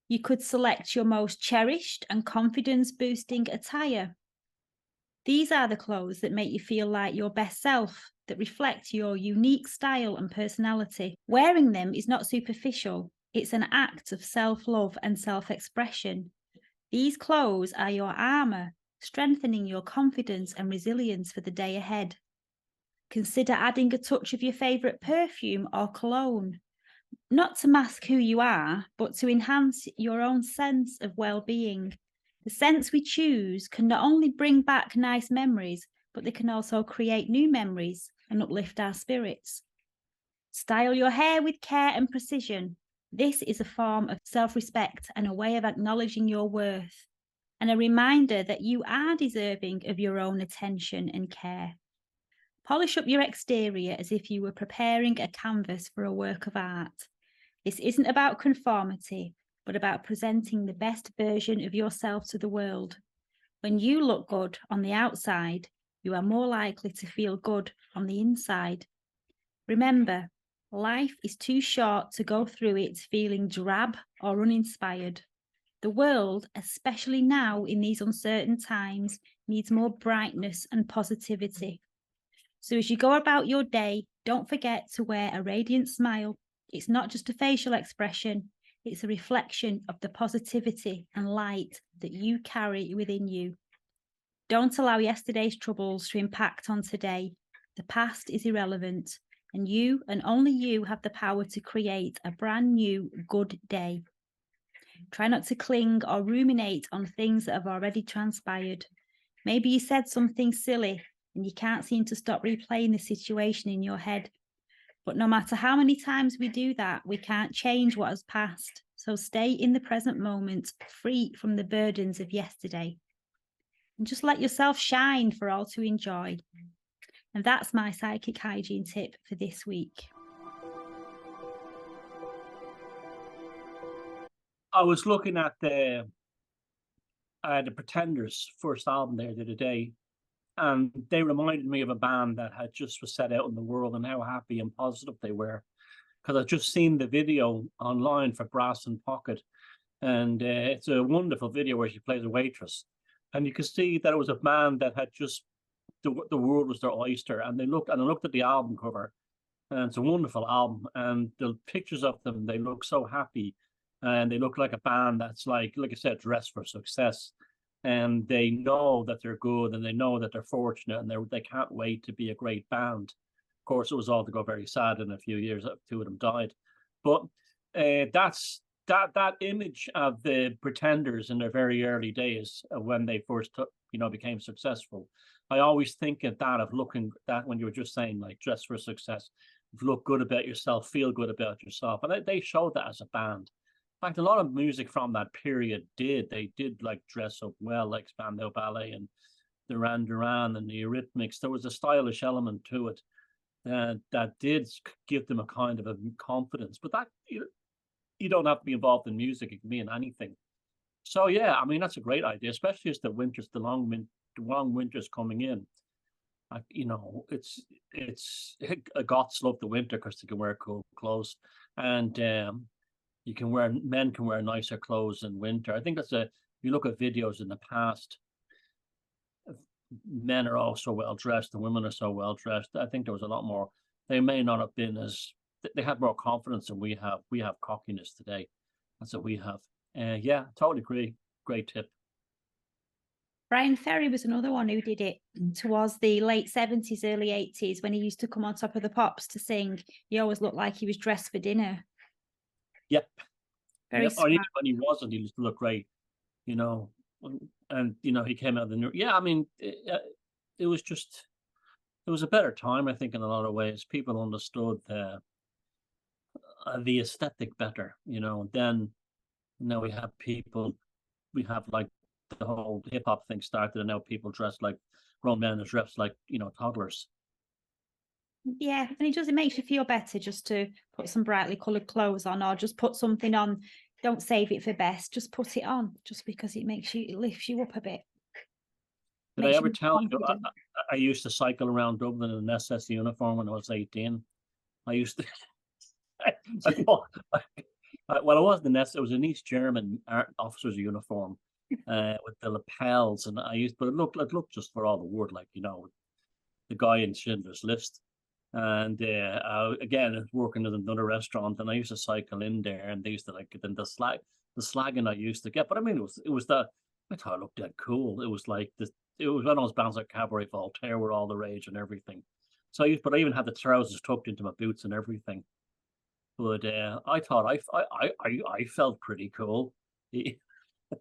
You could select your most cherished and confidence-boosting attire. These are the clothes that make you feel like your best self, that reflect your unique style and personality. Wearing them is not superficial. It's an act of self-love and self-expression. These clothes are your armor, strengthening your confidence and resilience for the day ahead. Consider adding a touch of your favorite perfume or cologne, not to mask who you are, but to enhance your own sense of well-being. The scents we choose can not only bring back nice memories, but they can also create new memories and uplift our spirits. Style your hair with care and precision. This is a form of self-respect and a way of acknowledging your worth, and a reminder that you are deserving of your own attention and care. Polish up your exterior as if you were preparing a canvas for a work of art. This isn't about conformity, but about presenting the best version of yourself to the world. When you look good on the outside, you are more likely to feel good on the inside. Remember, life is too short to go through it feeling drab or uninspired. The world, especially now in these uncertain times, needs more brightness and positivity. So as you go about your day, don't forget to wear a radiant smile. It's not just a facial expression, it's a reflection of the positivity and light that you carry within you. Don't allow yesterday's troubles to impact on today. The past is irrelevant, and you and only you have the power to create a brand new good day. Try not to cling or ruminate on things that have already transpired. Maybe you said something silly and you can't seem to stop replaying the situation in your head. But no matter how many times we do that, we can't change what has passed. So stay in the present moment, free from the burdens of yesterday. And just let yourself shine for all to enjoy. And that's my psychic hygiene tip for this week. I was looking at the Pretenders' first album there the other day, and they reminded me of a band that had just was set out in the world and how happy and positive they were. Because I've just seen the video online for Brass and Pocket, and it's a wonderful video where she plays a waitress, and you can see that it was a band that had just the world was their oyster, and I looked at the album cover, and it's a wonderful album, and the pictures of them, they look so happy, and they look like a band that's like I said, dressed for success, and they know that they're good, and they know that they're fortunate, and they can't wait to be a great band. Of course, it was all to go very sad in a few years. Two of them died, but that's that image of the Pretenders in their very early days when they first became successful. I always think of that, of looking that when you were just saying like dress for success, look good about yourself, feel good about yourself, and they showed that as a band. In fact, a lot of music from that period they did like dress up well, like Spandau Ballet and Duran Duran and the Eurythmics. There was a stylish element to it that did give them a kind of a confidence. But that you don't have to be involved in music; it can be in anything. So yeah, I mean that's a great idea, especially as the long winters coming in. It's goths love the winter because they can wear cool clothes, and men can wear nicer clothes in winter. I think if you look at videos in the past, men are also well dressed and women are so well dressed. I think there was a lot more. They may not have been they had more confidence than we have. We have cockiness today. That's what we have. Yeah, totally agree. Great tip. Brian Ferry was another one who did it towards the late 70s, early 80s, when he used to come on Top of the Pops to sing. He always looked like he was dressed for dinner. Yep. Very Or even when he wasn't, he used to look great, and he came out of the new. Yeah, I mean, it was a better time, I think, in a lot of ways. People understood the aesthetic better, Then now we have like the whole hip hop thing started, and now people dress like grown men and dress like toddlers. Yeah, and it makes you feel better just to put some brightly coloured clothes on, or just put something on. Don't save it for best, just put it on, just because it lifts you up a bit. Did I ever tell you I used to cycle around Dublin in an SS uniform when I was 18? I used to. Well, it wasn't an SS. It was an East German officer's uniform with the lapels, and but it looked just for all the word like the guy in Schindler's List. And again, I was working at another restaurant, and I used to cycle in there, and they used to then the slagging I used to get. But I mean, I thought it looked dead cool. It was like it was one of those bands like Cabaret Voltaire were all the rage and everything. So I even had the trousers tucked into my boots and everything. But I thought I felt pretty cool.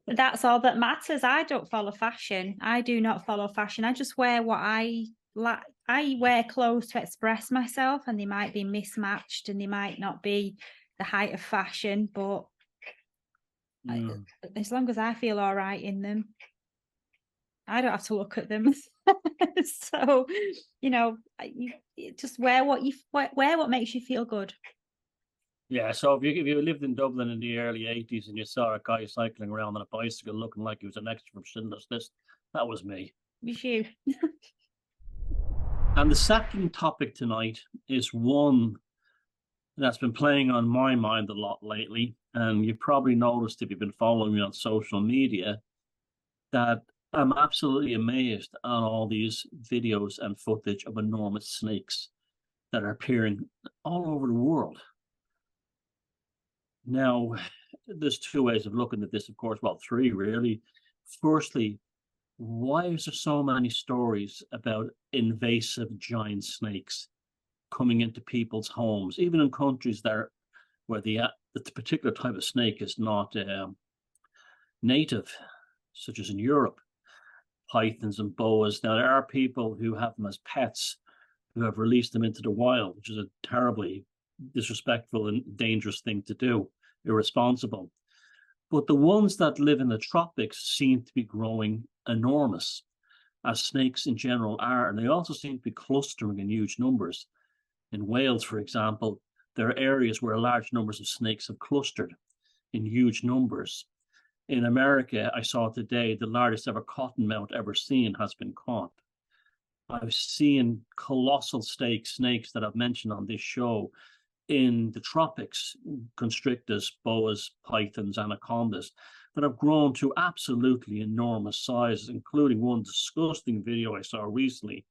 That's all that matters. I don't follow fashion. I do not follow fashion. I just wear what I like. I wear clothes to express myself, and they might be mismatched and they might not be the height of fashion, but Mm. as long as I feel all right in them, I don't have to look at them. So, you just wear what wear what makes you feel good. Yeah, so if you lived in Dublin in the early 80s and you saw a guy cycling around on a bicycle looking like he was an extra from Schindler's List, that was me. It's you. And the second topic tonight is one that's been playing on my mind a lot lately. And you've probably noticed if you've been following me on social media that I'm absolutely amazed at all these videos and footage of enormous snakes that are appearing all over the world. Now, there's two ways of looking at this, of course. Well, three really. Firstly, why is there so many stories about invasive giant snakes coming into people's homes, even in countries that are, where the particular type of snake is not native, such as in Europe, pythons and boas. Now, there are people who have them as pets who have released them into the wild, which is a terribly disrespectful and dangerous thing to do, irresponsible. But the ones that live in the tropics seem to be growing enormous, as snakes in general are, and they also seem to be clustering in huge numbers. In Wales, for example, there are areas where large numbers of snakes have clustered in huge numbers. In America, I saw today the largest ever cottonmouth ever seen has been caught. I've seen colossal snakes that I've mentioned on this show in the tropics, constrictors, boas, pythons, anacondas, that have grown to absolutely enormous sizes, including one disgusting video I saw recently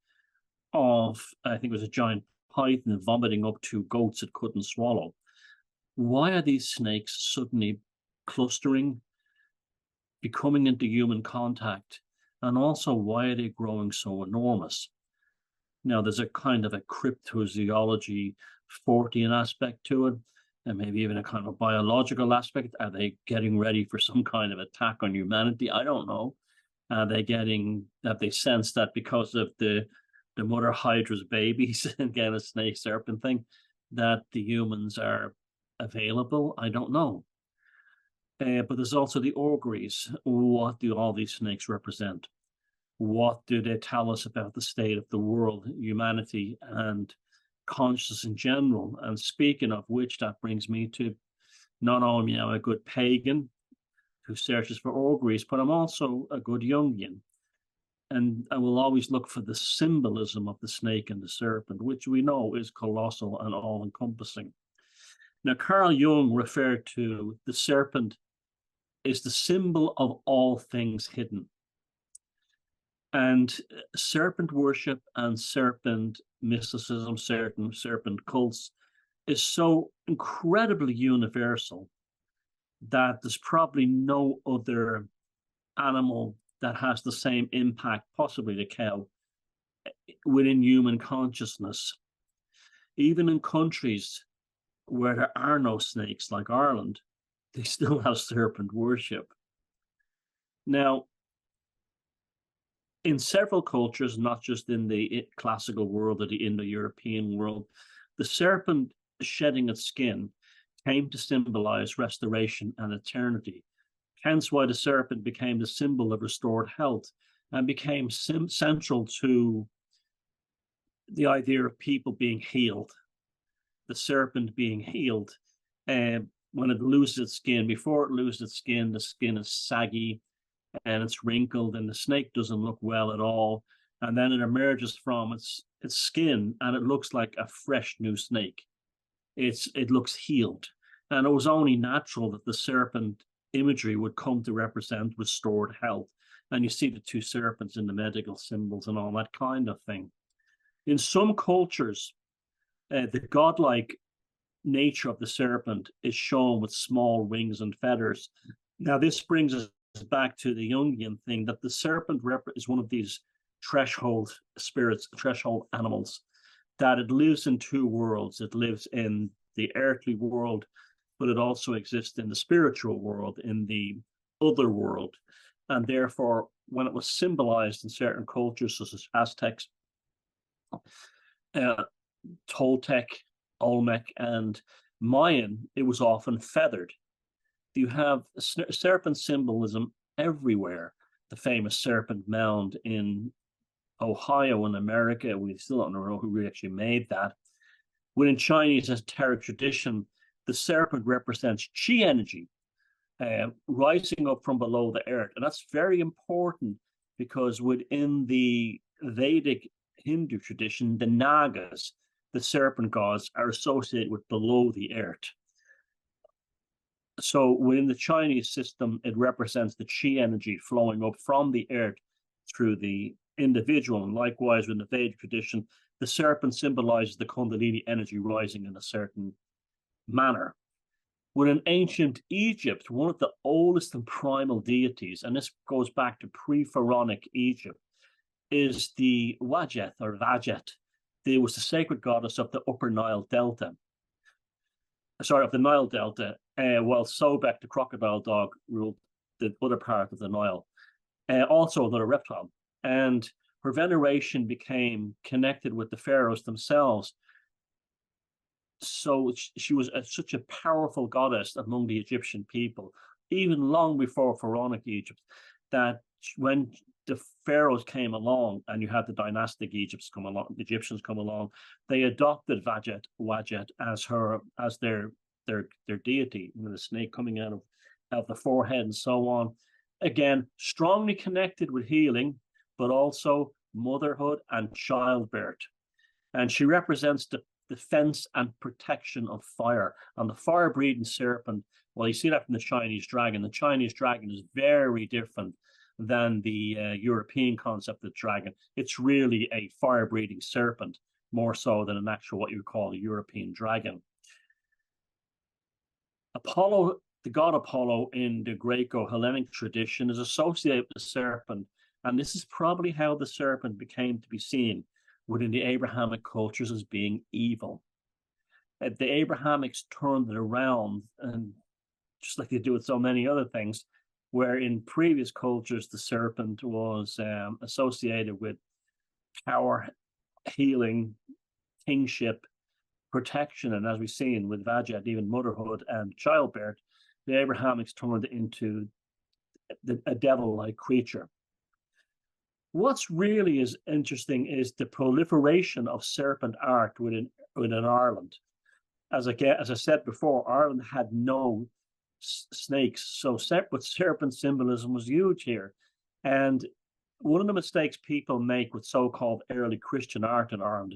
of, I think it was a giant python vomiting up two goats it couldn't swallow. Why are these snakes suddenly clustering, becoming into human contact? And also, why are they growing so enormous? Now, there's a kind of a cryptozoology Fortean aspect to it, and maybe even a kind of biological aspect. Are they getting ready for some kind of attack on humanity? I don't know. Have they sensed that because of the mother hydra's babies and again a snake serpent thing, that the humans are available? I don't know. But there's also the auguries. What do all these snakes represent? What do they tell us about the state of the world, humanity, and consciousness in general? And speaking of which, that brings me to not only a good pagan who searches for auguries, but I'm also a good Jungian. And I will always look for the symbolism of the snake and the serpent, which we know is colossal and all encompassing. Now, Carl Jung referred to the serpent as the symbol of all things hidden. And serpent worship and serpent mysticism, certain serpent cults, is so incredibly universal that there's probably no other animal that has the same impact, possibly the cow, within human consciousness. Even in countries where there are no snakes, like Ireland, they still have serpent worship. Now, in several cultures, not just in the classical world or the Indo-European world, the serpent shedding its skin came to symbolize restoration and eternity. Hence why the serpent became the symbol of restored health and became central to the idea of people being healed, the serpent being healed. When it loses its skin, before it loses its skin, the skin is saggy and it's wrinkled and the snake doesn't look well at all. And then it emerges from its skin and it looks like a fresh new snake. It looks healed. And it was only natural that the serpent imagery would come to represent restored health. And you see the two serpents in the medical symbols and all that kind of thing. In some cultures, the godlike nature of the serpent is shown with small wings and feathers. Now, this brings us back to the Jungian thing that the serpent is one of these threshold spirits, threshold animals, that it lives in two worlds. It lives in the earthly world, but it also exists in the spiritual world, in the other world. And therefore, when it was symbolized in certain cultures, such as Aztecs, Toltec, Olmec, and Mayan, it was often feathered. You have serpent symbolism everywhere. The famous serpent mound in Ohio in America, we still don't know who actually made that. Within Chinese esoteric tradition, the serpent represents chi energy, rising up from below the earth. And that's very important because within the Vedic Hindu tradition, the Nagas, the serpent gods, are associated with below the earth. So within the Chinese system, it represents the chi energy flowing up from the earth through the individual. And likewise, in the Vedic tradition, the serpent symbolizes the Kundalini energy rising in a certain manner. Within ancient Egypt, one of the oldest and primal deities, and this goes back to pre-pharaonic Egypt, is the Wajet or Vajet. There was the sacred goddess of the upper Nile Delta. Sorry, of the Nile Delta, while Sobek, the crocodile dog, ruled the other part of the Nile. Also another reptile. And her veneration became connected with the pharaohs themselves. So she was such a powerful goddess among the Egyptian people, even long before pharaonic Egypt, that when the pharaohs came along and you had the dynastic Egyptians come along, they adopted Wajet as their deity, the snake coming out of the forehead and so on. Again, strongly connected with healing, but also motherhood and childbirth. And she represents the defense and protection of fire. And the fire-breathing serpent, well, you see that from the Chinese dragon. The Chinese dragon is very different than the European concept of dragon. It's really a fire-breathing serpent, more so than an actual what you would call a European dragon. Apollo, the god Apollo in the Greco-Hellenic tradition, is associated with the serpent, and this is probably how the serpent became to be seen within the Abrahamic cultures as being evil. The Abrahamics turned it around, and just like they do with so many other things, where in previous cultures the serpent was associated with power, healing, kingship, protection, and as we've seen with Vajet, even motherhood and childbirth, the Abrahamics turned it into a devil-like creature. What's really is interesting is the proliferation of serpent art within Ireland. As I said before, Ireland had no snakes, so serpent symbolism was huge here. And one of the mistakes people make with so-called early Christian art in Ireland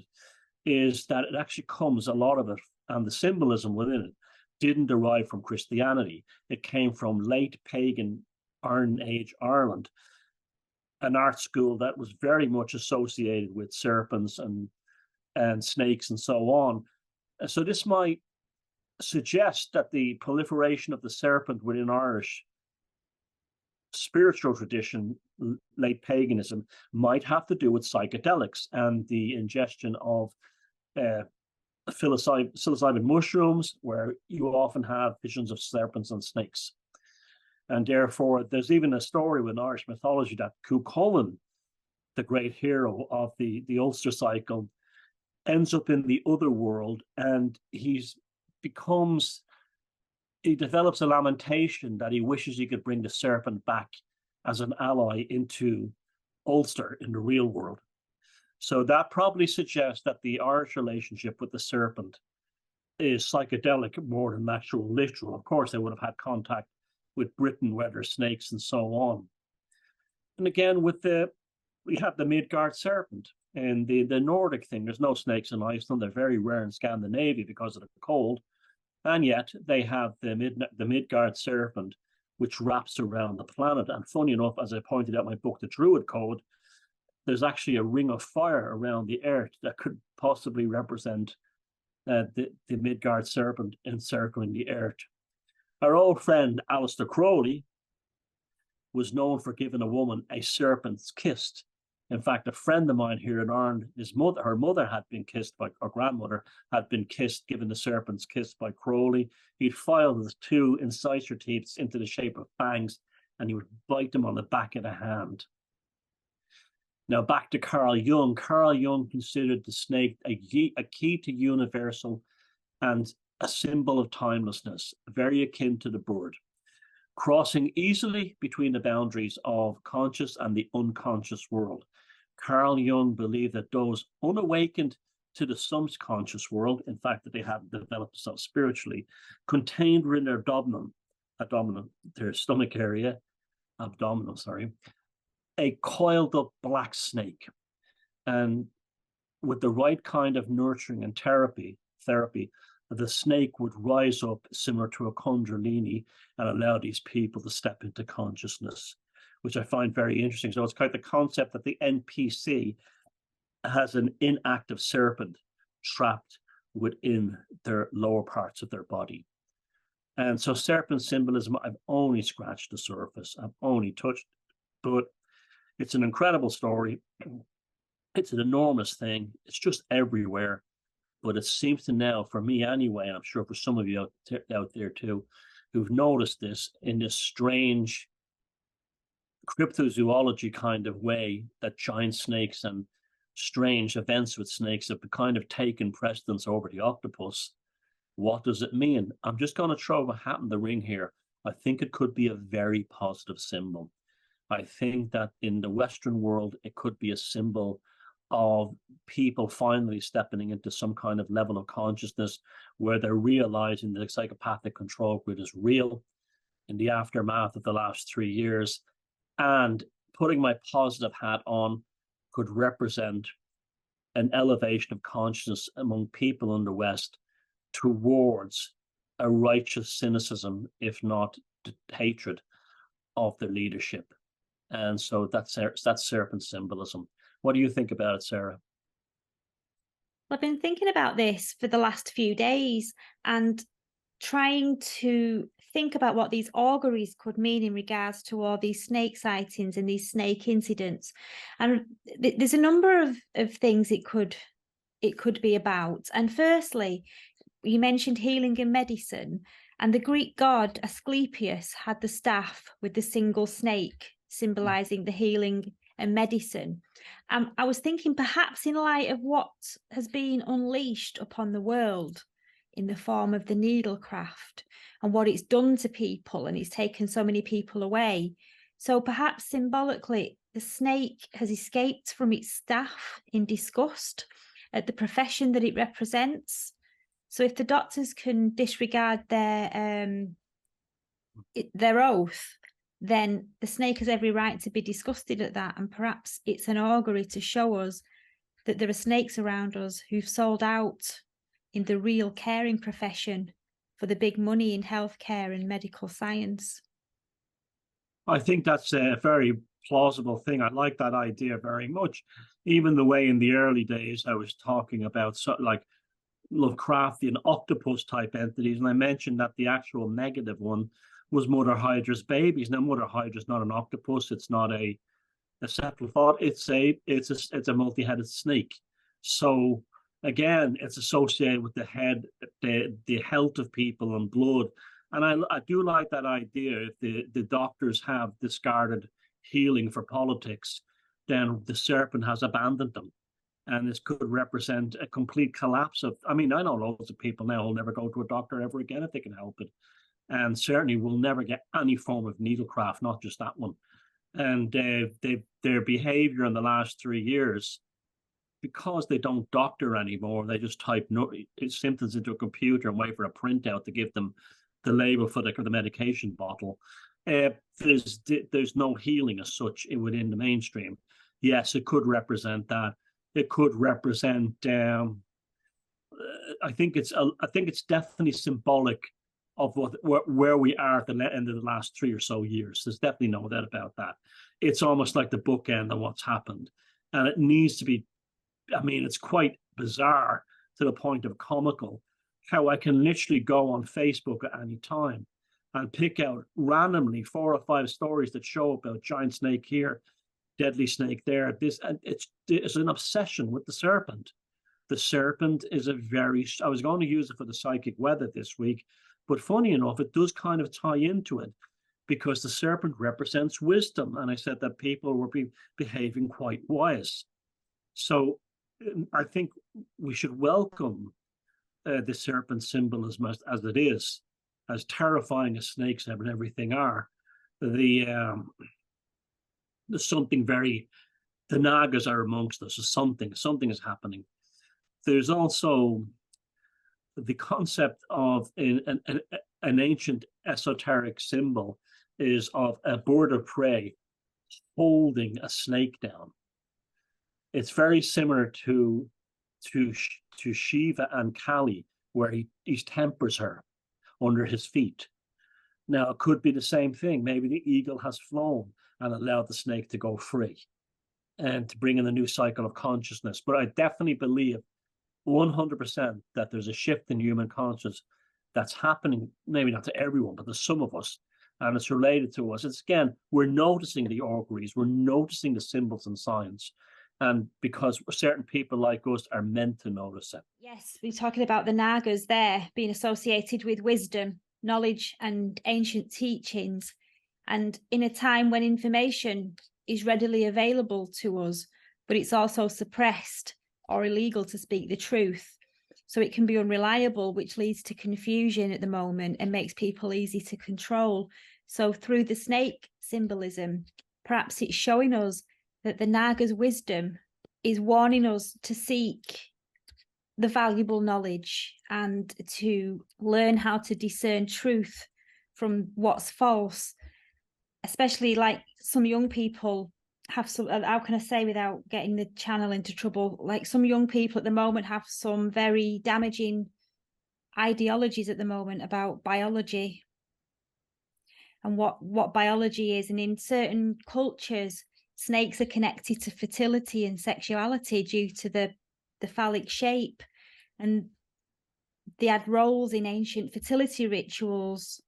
is that it actually comes, a lot of it, and the symbolism within it, didn't derive from Christianity. It came from late pagan Iron Age Ireland, an art school that was very much associated with serpents and snakes and so on. So this might suggest that the proliferation of the serpent within Irish spiritual tradition, late paganism, might have to do with psychedelics and the ingestion of psilocybin mushrooms, where you often have visions of serpents and snakes. And therefore, there's even a story with Irish mythology that Cuchulainn, the great hero of the Ulster cycle, ends up in the other world, and he develops a lamentation that he wishes he could bring the serpent back as an ally into Ulster in the real world. So that probably suggests that the Irish relationship with the serpent is psychedelic more than actual literal. Of course, they would have had contact with Britain, where there's snakes and so on. And again, we have the Midgard serpent and the Nordic thing. There's no snakes in Iceland. They're very rare in Scandinavia because of the cold. And yet they have the Midgard serpent, which wraps around the planet. And funny enough, as I pointed out in my book, The Druid Code, there's actually a ring of fire around the earth that could possibly represent the Midgard serpent encircling the earth. Our old friend Aleister Crowley was known for giving a woman a serpent's kiss. In fact, a friend of mine here in Ireland, her mother had been kissed by, or grandmother had been kissed, given the serpent's kiss by Crowley. He'd filed his 2 incisor teeth into the shape of fangs and he would bite them on the back of the hand. Now back to Carl Jung. Carl Jung considered the snake a key to universal and a symbol of timelessness, very akin to the bird, crossing easily between the boundaries of conscious and the unconscious world. Carl Jung believed that those unawakened to the subconscious world, in fact, that they hadn't developed themselves spiritually, contained within their their stomach area, a coiled up black snake. And with the right kind of nurturing and therapy, the snake would rise up similar to a kundalini and allow these people to step into consciousness, which I find very interesting. So it's kind of the concept that the NPC has an inactive serpent trapped within their lower parts of their body. And so serpent symbolism, I've only scratched the surface. I've only touched, but it's an incredible story. It's an enormous thing. It's just everywhere. But it seems to now, for me anyway, and I'm sure for some of you out there too, who've noticed this in this strange cryptozoology kind of way, that giant snakes and strange events with snakes have kind of taken precedence over the octopus. What does it mean? I'm just going to throw a hat in the ring here. I think it could be a very positive symbol. I think that in the Western world, it could be a symbol of people finally stepping into some kind of level of consciousness where they're realizing that psychopathic control grid is real in the aftermath of the last 3 years. And putting my positive hat on could represent an elevation of consciousness among people in the West towards a righteous cynicism, if not hatred, of the leadership. And so that's serpent symbolism. What do you think about it, Sarah? I've been thinking about this for the last few days and trying to think about what these auguries could mean in regards to all these snake sightings and these snake incidents. And there's a number of things it could be about. And firstly, you mentioned healing and medicine, and the Greek god Asclepius had the staff with the single snake symbolizing the healing and medicine. I was thinking perhaps in light of what has been unleashed upon the world in the form of the needlecraft and what it's done to people, and it's taken so many people away. So perhaps symbolically, the snake has escaped from its staff in disgust at the profession that it represents. So if the doctors can disregard their oath, then the snake has every right to be disgusted at that. And perhaps it's an augury to show us that there are snakes around us who've sold out in the real caring profession for the big money in healthcare and medical science. I think that's a very plausible thing. I like that idea very much. Even the way in the early days I was talking about like Lovecraftian octopus type entities, and I mentioned that the actual negative one was Mother Hydra's babies. Now, Mother Hydra's not an octopus. It's not a cephalopod. It's a multi-headed snake. So again, it's associated with the head, the health of people and blood. And I do like that idea. If the doctors have discarded healing for politics, then the serpent has abandoned them. And this could represent a complete collapse of, I mean, I know loads of people now will never go to a doctor ever again if they can help it. And certainly will never get any form of needlecraft, not just that one. And their behavior in the last 3 years, because they don't doctor anymore, they just type symptoms into a computer and wait for a printout to give them the label for the medication bottle. There's no healing as such within the mainstream. Yes, it could represent that. It could represent. I think it's definitely symbolic of where we are at the end of the last 3 or so years. There's definitely no doubt about that. It's almost like the bookend of what's happened, and it needs to be. I mean, it's quite bizarre to the point of comical how I can literally go on Facebook at any time and pick out randomly 4 or 5 stories that show about giant snake here, deadly snake there. It's an obsession with the serpent. The serpent is I was going to use it for the psychic weather this week, but funny enough, it does kind of tie into it. because the serpent represents wisdom. And I said that people were behaving quite wise. So I think we should welcome the serpent symbolism as it is, as terrifying as snakes and everything are. There's something very, the Nagas are amongst us. Something is happening. There's also the concept of an ancient esoteric symbol is of a bird of prey holding a snake down. It's very similar to Shiva and Kali, where he tempers her under his feet. Now, it could be the same thing. Maybe the eagle has flown and allowed the snake to go free and to bring in a new cycle of consciousness. But I definitely believe 100% that there's a shift in human consciousness that's happening, maybe not to everyone, but to some of us, and it's related to us. It's again, we're noticing the auguries, we're noticing the symbols and signs, and because certain people like us are meant to notice it. Yes, we're talking about the Nagas there being associated with wisdom, knowledge, and ancient teachings. And in a time when information is readily available to us, but it's also suppressed or illegal to speak the truth. So it can be unreliable, which leads to confusion at the moment and makes people easy to control. So through the snake symbolism, perhaps it's showing us that the Naga's wisdom is warning us to seek the valuable knowledge and to learn how to discern truth from what's false, especially like some young people have some, how can I say without getting the channel into trouble, like some young people at the moment have some very damaging ideologies at the moment about biology and what biology is. And in certain cultures, snakes are connected to fertility and sexuality due to the phallic shape, and they had roles in ancient fertility rituals.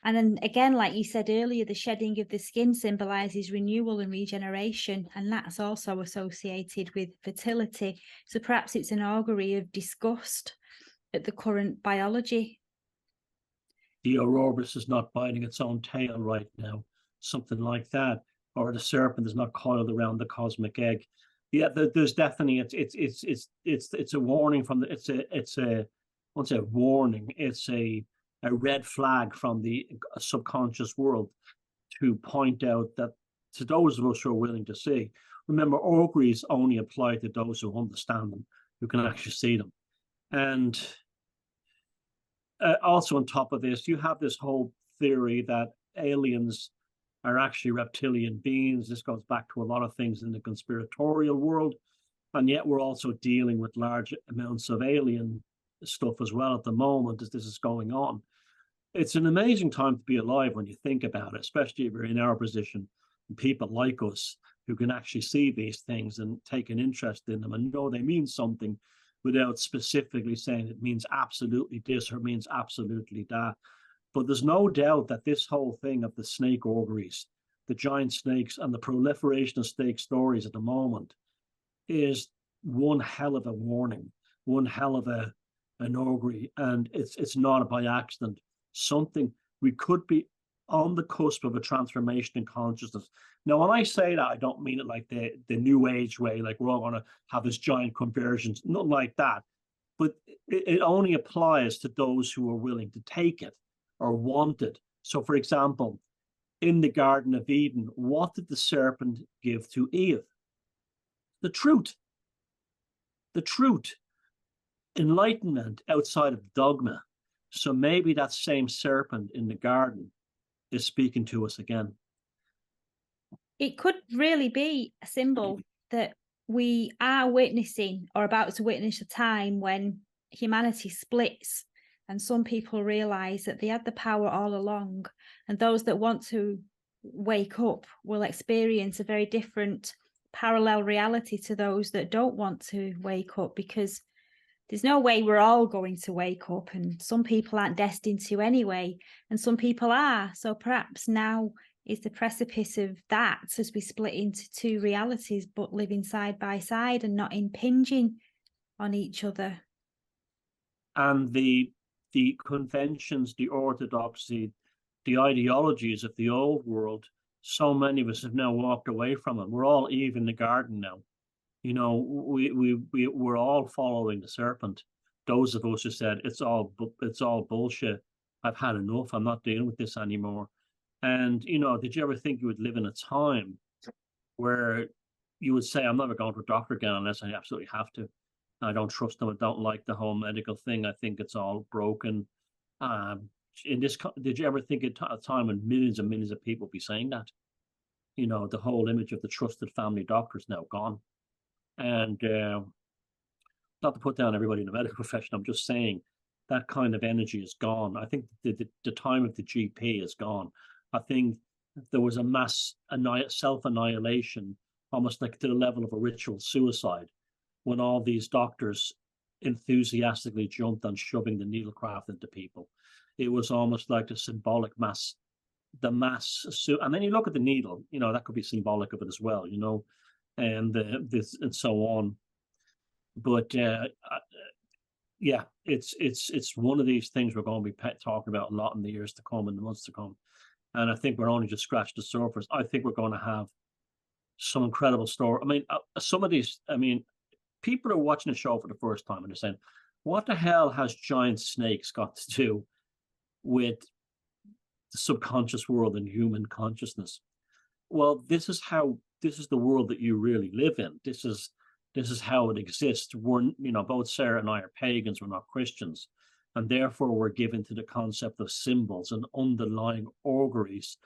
And then again, like you said earlier, the shedding of the skin symbolizes renewal and regeneration, and that's also associated with fertility. So perhaps it's an augury of disgust at the current biology. The Ouroboros is not biting its own tail right now, something like that, or the serpent is not coiled around the cosmic egg. Yeah, there's definitely it's a warning from the it's a what's a warning. It's a red flag from the subconscious world to point out that to those of us who are willing to see. Remember, auguries only apply to those who understand them, who can actually see them. And also on top of this, you have this whole theory that aliens are actually reptilian beings. This goes back to a lot of things in the conspiratorial world. And yet we're also dealing with large amounts of alien stuff as well at the moment as this is going on. It's an amazing time to be alive when you think about it, especially if you're in our position, and people like us who can actually see these things and take an interest in them and know they mean something without specifically saying it means absolutely this or means absolutely that. But there's no doubt that this whole thing of the snake auguries, the giant snakes, and the proliferation of snake stories at the moment is one hell of a warning, one hell of an augury, and it's not by accident. Something we could be on the cusp of a transformation in consciousness. Now, when I say that, I don't mean it like the new age way, like we're all going to have this giant convergence, nothing like that. But it only applies to those who are willing to take it or want it. So, for example, in the Garden of Eden, what did the serpent give to Eve? The truth. The truth. Enlightenment outside of dogma. So maybe that same serpent in the garden is speaking to us again. It could really be a symbol that we are witnessing or about to witness a time when humanity splits and some people realize that they had the power all along, and those that want to wake up will experience a very different parallel reality to those that don't want to wake up, because there's no way we're all going to wake up, and some people aren't destined to anyway, and some people are. So perhaps now is the precipice of that, as we split into two realities, but living side by side and not impinging on each other. And the conventions, the orthodoxy, the ideologies of the old world, so many of us have now walked away from them. We're all Eve in the garden now. We're all following the serpent. Those of us who said it's all bullshit. I've had enough. I'm not dealing with this anymore. And did you ever think you would live in a time where you would say, I'm never going to a doctor again unless I absolutely have to. I don't trust them. I don't like the whole medical thing. I think it's all broken. Did you ever think at a time when millions and millions of people be saying that? The whole image of the trusted family doctor is now gone. And not to put down everybody in the medical profession, I'm just saying that kind of energy is gone. I think the time of the GP is gone. I think there was a mass self-annihilation, almost like to the level of a ritual suicide, when all these doctors enthusiastically jumped on shoving the needlecraft into people. It was almost like a symbolic mass, and then you look at the needle, that could be symbolic of it as well, and and so on. But yeah, it's one of these things we're going to be talking about a lot in the years to come and the months to come. And I think we're only just scratched the surface. I think we're going to have some incredible story. I mean, some of these, people are watching the show for the first time and they're saying, what the hell has giant snakes got to do with the subconscious world and human consciousness? Well, this is the world that you really live in. This is how it exists. We're, both Sarah and I are pagans, we're not Christians. And therefore we're given to the concept of symbols and underlying auguries,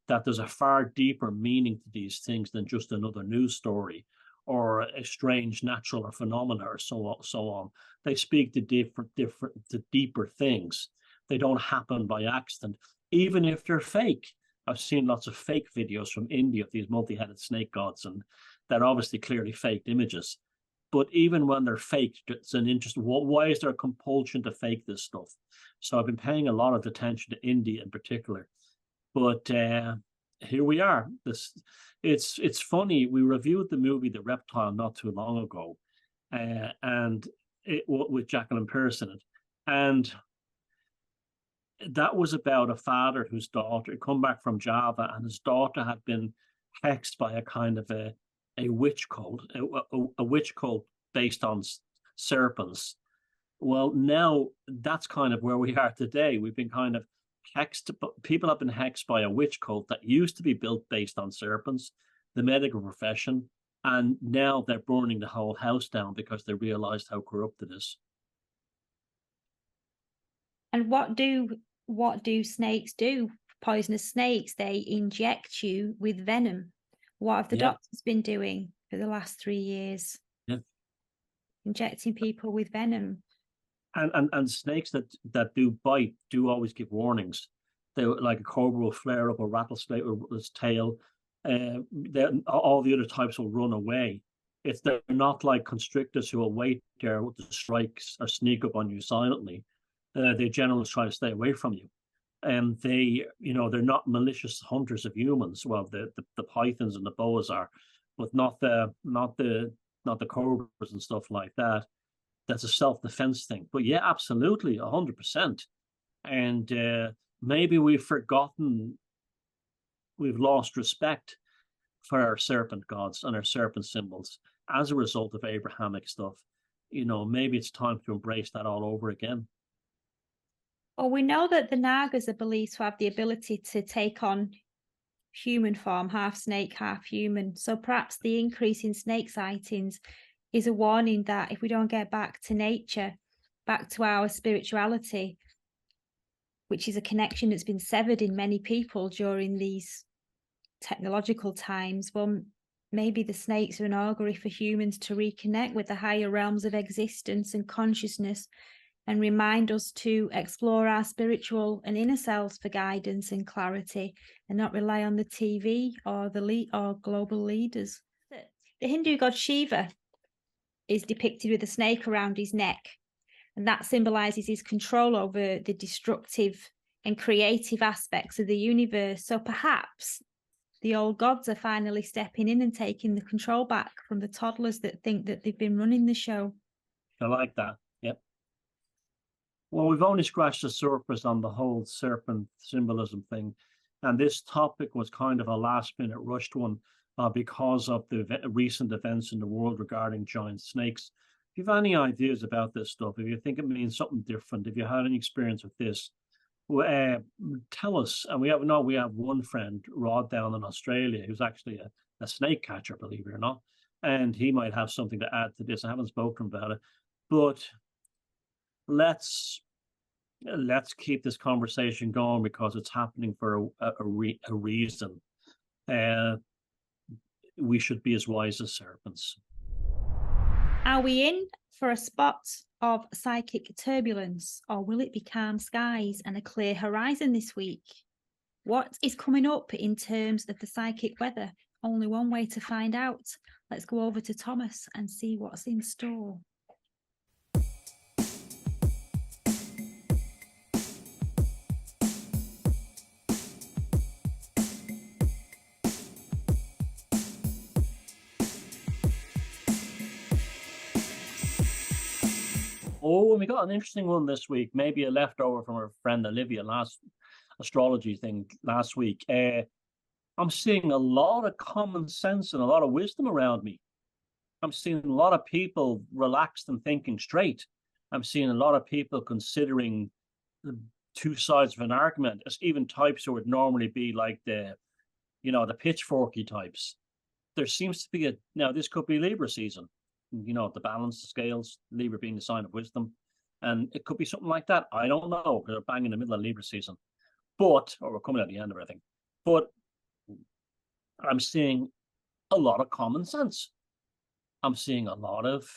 that there's a far deeper meaning to these things than just another news story or a strange natural or phenomena or so on. They speak to to deeper things. They don't happen by accident, even if they're fake. I've seen lots of fake videos from India of these multi-headed snake gods, and they're obviously clearly faked images. But even when they're fake, it's an interest. Why is there a compulsion to fake this stuff? So I've been paying a lot of attention to India in particular. But here we are. It's funny. We reviewed the movie The Reptile not too long ago, and with Jacqueline Pearce in it, and that was about a father whose daughter had come back from Java, and his daughter had been hexed by a kind of a witch cult, a witch cult based on serpents. Well, now that's kind of where we are today. We've been kind of hexed. People have been hexed by a witch cult that used to be built based on serpents, the medical profession, and now they're burning the whole house down because they realized how corrupt it is. And what do snakes do? Poisonous snakes, they inject you with venom. What have the doctors been doing for the last 3 years? Yeah. Injecting people with venom. And snakes that do bite do always give warnings. They, like a cobra, will flare up, a rattlesnake with its tail. All the other types will run away. They're not like constrictors who will wait there with the strikes or sneak up on you silently. They generally try to stay away from you. And they're not malicious hunters of humans. Well, the pythons and the boas are, but not the cobras and stuff like that. That's a self-defense thing. But yeah, absolutely, 100%. And maybe we've lost respect for our serpent gods and our serpent symbols as a result of Abrahamic stuff. Maybe it's time to embrace that all over again. Well, we know that the Nagas are believed to have the ability to take on human form, half snake, half human. So perhaps the increase in snake sightings is a warning that if we don't get back to nature, back to our spirituality, which is a connection that's been severed in many people during these technological times, well, maybe the snakes are an augury for humans to reconnect with the higher realms of existence and consciousness, and remind us to explore our spiritual and inner selves for guidance and clarity, and not rely on the TV or global leaders. The Hindu god Shiva is depicted with a snake around his neck, and that symbolizes his control over the destructive and creative aspects of the universe. So perhaps the old gods are finally stepping in and taking the control back from the toddlers that think that they've been running the show. I like that. Yep. Well, we've only scratched the surface on the whole serpent symbolism thing. And this topic was kind of a last minute rushed one because of the recent events in the world regarding giant snakes. If you have any ideas about this stuff, if you think it means something different, if you had any experience with this, uh, tell us. And we have one friend, Rod, down in Australia, who's actually a snake catcher, believe it or not. And he might have something to add to this. I haven't spoken about it, but let's let's keep this conversation going because it's happening for a reason. Uh, we should be as wise as serpents. Are we in for a spot of psychic turbulence, or will it be calm skies and a clear horizon this week? What is coming up in terms of the psychic weather? Only one way to find out. Let's go over to Thomas and see what's in store. Oh, and we got an interesting one this week, maybe a leftover from our friend Olivia last astrology thing last week. I'm seeing a lot of common sense and a lot of wisdom around me. I'm seeing a lot of people relaxed and thinking straight. I'm seeing a lot of people considering the two sides of an argument, as even types who would normally be like the pitchforky types. There seems to be now this could be Libra season, the balance, the scales, Libra being the sign of wisdom. And it could be something like that. I don't know, because we're bang in the middle of Libra season. Or we're coming at the end of everything. But I'm seeing a lot of common sense. I'm seeing a lot of,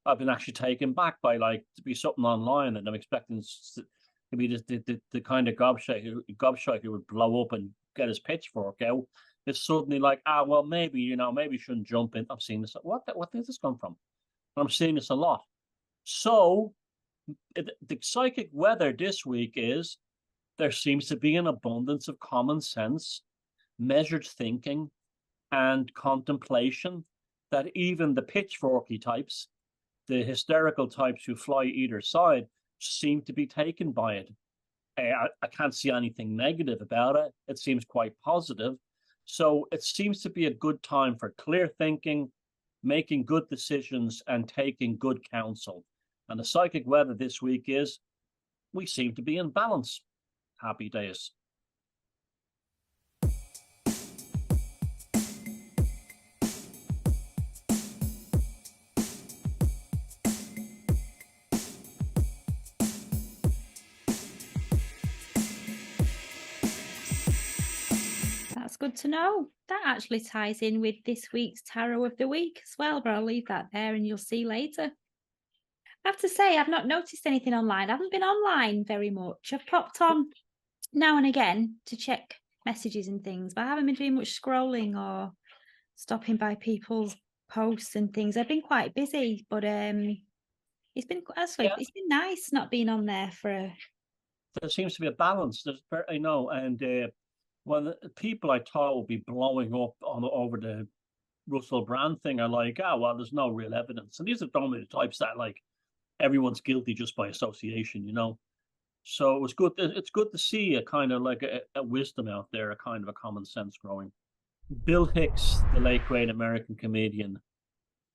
I've been actually taken back by to be something online, and I'm expecting to be the kind of gobshite who would blow up and get his pitchfork out. It's suddenly like, well, maybe you shouldn't jump in. I'm seeing this. What did this come from? And I'm seeing this a lot. So the psychic weather this week is there seems to be an abundance of common sense, measured thinking, and contemplation that even the pitchforky types, the hysterical types who fly either side, seem to be taken by it. I can't see anything negative about it. It seems quite positive. So it seems to be a good time for clear thinking, making good decisions, and taking good counsel. And the psychic weather this week is we seem to be in balance. Happy days. That's good to know. That actually ties in with this week's tarot of the week as well, but I'll leave that there and you'll see later. I have to say, I've not noticed anything online. I haven't been online very much. I've popped on now and again to check messages and things, but I haven't been doing much scrolling or stopping by people's posts and things. I've been quite busy, but it's been it's been nice not being on there for There seems to be a balance. I know, and when people I thought would be blowing up over the Russell Brand thing are like, well, there's no real evidence. And these are normally the types that everyone's guilty just by association, So it was good. It's good to see a kind of a wisdom out there, a kind of a common sense growing. Bill Hicks, the late great American comedian,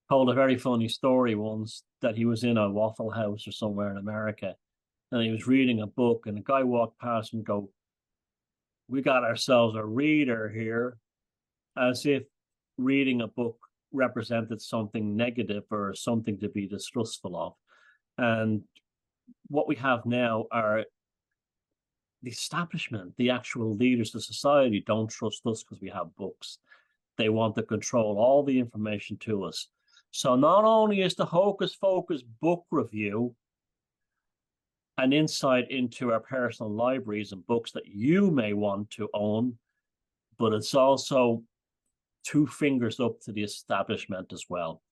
told a very funny story once that he was in a Waffle House or somewhere in America, and he was reading a book, and a guy walked past and go, "We got ourselves a reader here," as if reading a book represented something negative or something to be distrustful of. And what we have now are the establishment, the actual leaders of society don't trust us because we have books. They want to control all the information to us. So not only is the Hocus Pocus book review an insight into our personal libraries and books that you may want to own, but it's also two fingers up to the establishment as well.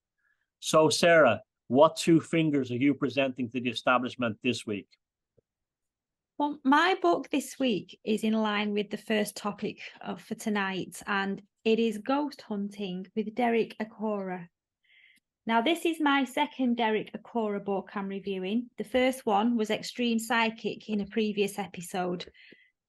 So, Sarah, what two fingers are you presenting to the establishment this week? Well, my book this week is in line with the first topic for tonight, and it is Ghost Hunting with Derek Acora. Now, this is my second Derek Acora book I'm reviewing. The first one was Extreme Psychic in a previous episode.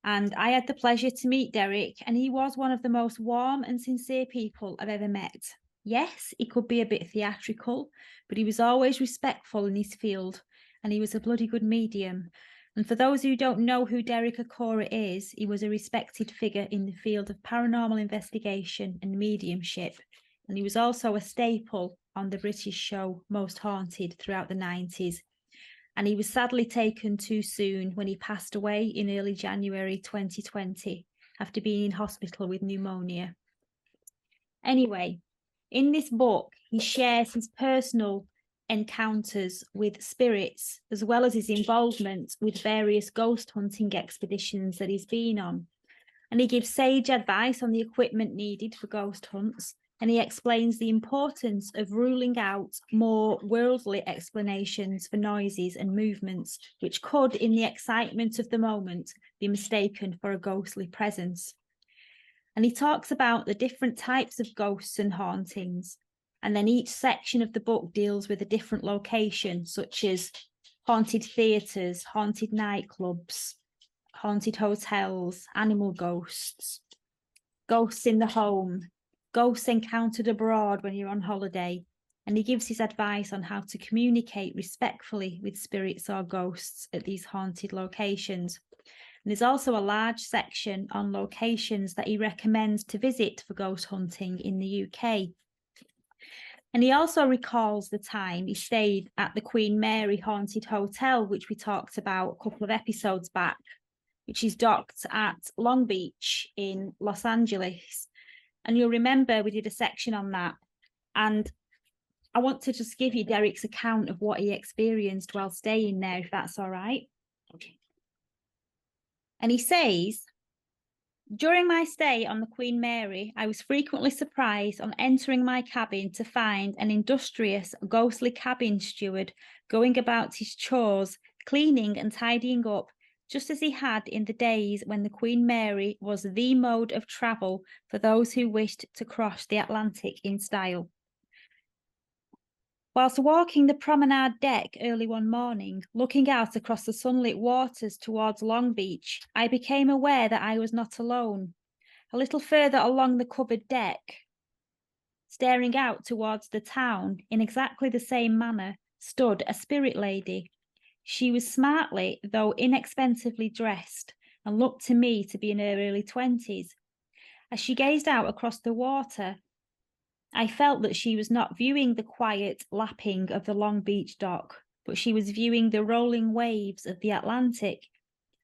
And I had the pleasure to meet Derek, and he was one of the most warm and sincere people I've ever met. Yes, he could be a bit theatrical, but he was always respectful in his field, and he was a bloody good medium. And for those who don't know who Derek Acora is, he was a respected figure in the field of paranormal investigation and mediumship. And he was also a staple on the British show Most Haunted throughout the 90s. And he was sadly taken too soon when he passed away in early January 2020 after being in hospital with pneumonia. Anyway, in this book, he shares his personal encounters with spirits, as well as his involvement with various ghost hunting expeditions that he's been on. And he gives sage advice on the equipment needed for ghost hunts, and he explains the importance of ruling out more worldly explanations for noises and movements, which could, in the excitement of the moment, be mistaken for a ghostly presence. And he talks about the different types of ghosts and hauntings. And then each section of the book deals with a different location, such as haunted theatres, haunted nightclubs, haunted hotels, animal ghosts, ghosts in the home, ghosts encountered abroad when you're on holiday. And he gives his advice on how to communicate respectfully with spirits or ghosts at these haunted locations. And there's also a large section on locations that he recommends to visit for ghost hunting in the UK. And he also recalls the time he stayed at the Queen Mary Haunted Hotel, which we talked about a couple of episodes back, which is docked at Long Beach in Los Angeles. And you'll remember we did a section on that. And I want to just give you Derek's account of what he experienced while staying there, if that's all right. Okay. And he says, during my stay on the Queen Mary, I was frequently surprised on entering my cabin to find an industrious, ghostly cabin steward going about his chores, cleaning and tidying up, just as he had in the days when the Queen Mary was the mode of travel for those who wished to cross the Atlantic in style. Whilst walking the promenade deck early one morning, looking out across the sunlit waters towards Long Beach, I became aware that I was not alone. A little further along the covered deck, staring out towards the town in exactly the same manner, stood a spirit lady. She was smartly, though inexpensively dressed, and looked to me to be in her early 20s. As she gazed out across the water, I felt that she was not viewing the quiet lapping of the Long Beach dock, but she was viewing the rolling waves of the Atlantic.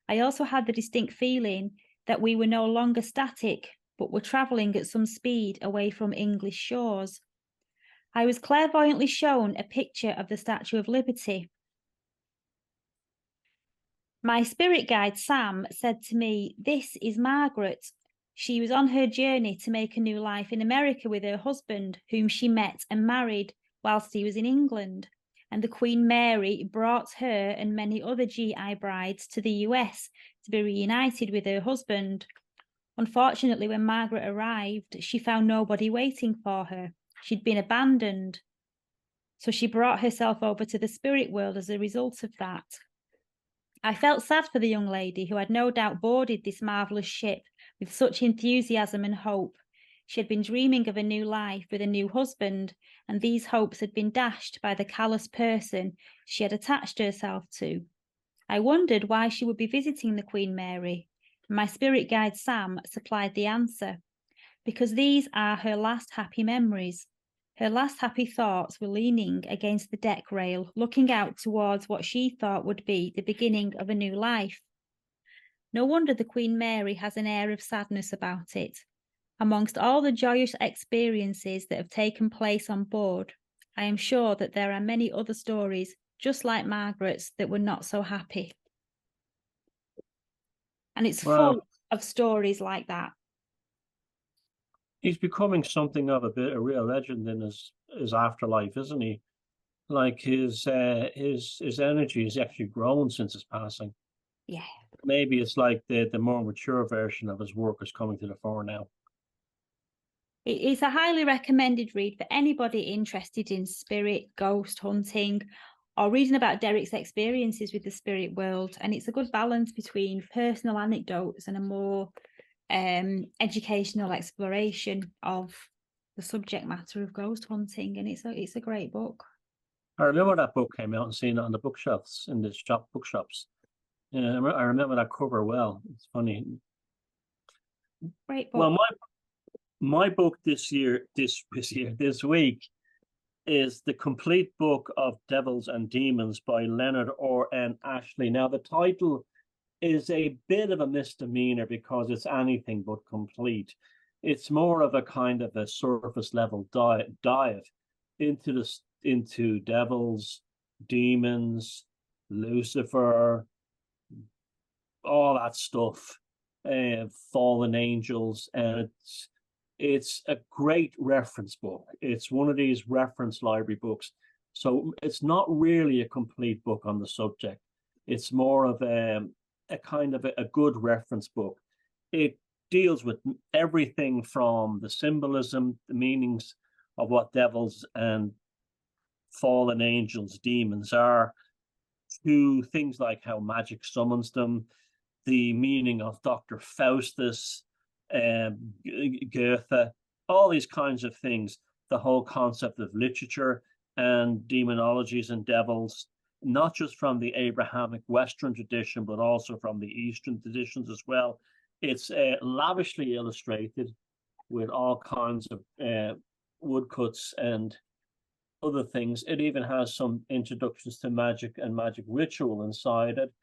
I also had the distinct feeling that we were no longer static, but were travelling at some speed away from English shores. I was clairvoyantly shown a picture of the Statue of Liberty. My spirit guide, Sam, said to me, "This is Margaret. She was on her journey to make a new life in America with her husband, whom she met and married whilst he was in England. And the Queen Mary brought her and many other GI brides to the US to be reunited with her husband. Unfortunately, when Margaret arrived, she found nobody waiting for her. She'd been abandoned. So she brought herself over to the spirit world as a result of that. I felt sad for the young lady who had no doubt boarded this marvellous ship with such enthusiasm and hope. She had been dreaming of a new life with a new husband, and these hopes had been dashed by the callous person she had attached herself to. I wondered why she would be visiting the Queen Mary. My spirit guide Sam supplied the answer. Because these are her last happy memories. Her last happy thoughts were leaning against the deck rail, looking out towards what she thought would be the beginning of a new life. No wonder the Queen Mary has an air of sadness about it. Amongst all the joyous experiences that have taken place on board, I am sure that there are many other stories, just like Margaret's, that were not so happy." And it's full of stories like that. He's becoming something of a real legend in his afterlife, isn't he? Like his energy has actually grown since his passing. Yeah. Maybe it's like the more mature version of his work is coming to the fore now. It is a highly recommended read for anybody interested in spirit, ghost hunting, or reading about Derek's experiences with the spirit world. And it's a good balance between personal anecdotes and a more educational exploration of the subject matter of ghost hunting. And it's a great book. I remember that book came out and seeing it on the bookshelves in the bookshops. Yeah, I remember that cover well. It's funny. Great book. Well, my book this week is The Complete Book of Devils and Demons by Leonard R.N. Ashley. Now, the title is a bit of a misdemeanor because it's anything but complete. It's more of a kind of a surface level dive into devils, demons, Lucifer, all that stuff, fallen angels, and it's a great reference book. It's one of these reference library books. So it's not really a complete book on the subject. It's more of a kind of a good reference book. It deals with everything from the symbolism, the meanings of what devils and fallen angels, demons are, to things like how magic summons them, the meaning of Dr. Faustus, Goethe, all these kinds of things, the whole concept of literature and demonologies and devils, not just from the Abrahamic Western tradition, but also from the Eastern traditions as well. It's lavishly illustrated with all kinds of woodcuts and other things. It even has some introductions to magic and magic ritual inside it.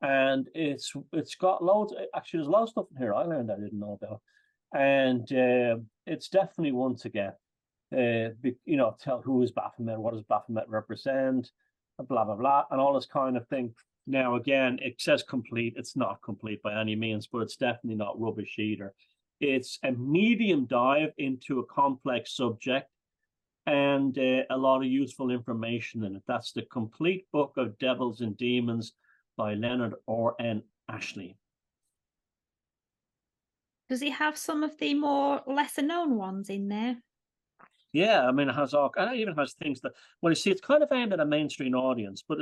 And it's got loads. Actually, there's a lot of stuff in here I learned I didn't know about, and it's definitely one to get. Tell who is Baphomet, what does Baphomet represent, blah blah blah, and all this kind of thing. Now, again, it says complete. It's not complete by any means, but it's definitely not rubbish either. It's a medium dive into a complex subject, and a lot of useful information in it. That's The Complete Book of Devils and Demons by Leonard R.N. Ashley. Does it have some of the more lesser known ones in there? Yeah, I mean, it has all, and it even has things that, well, you see, it's kind of aimed at a mainstream audience, but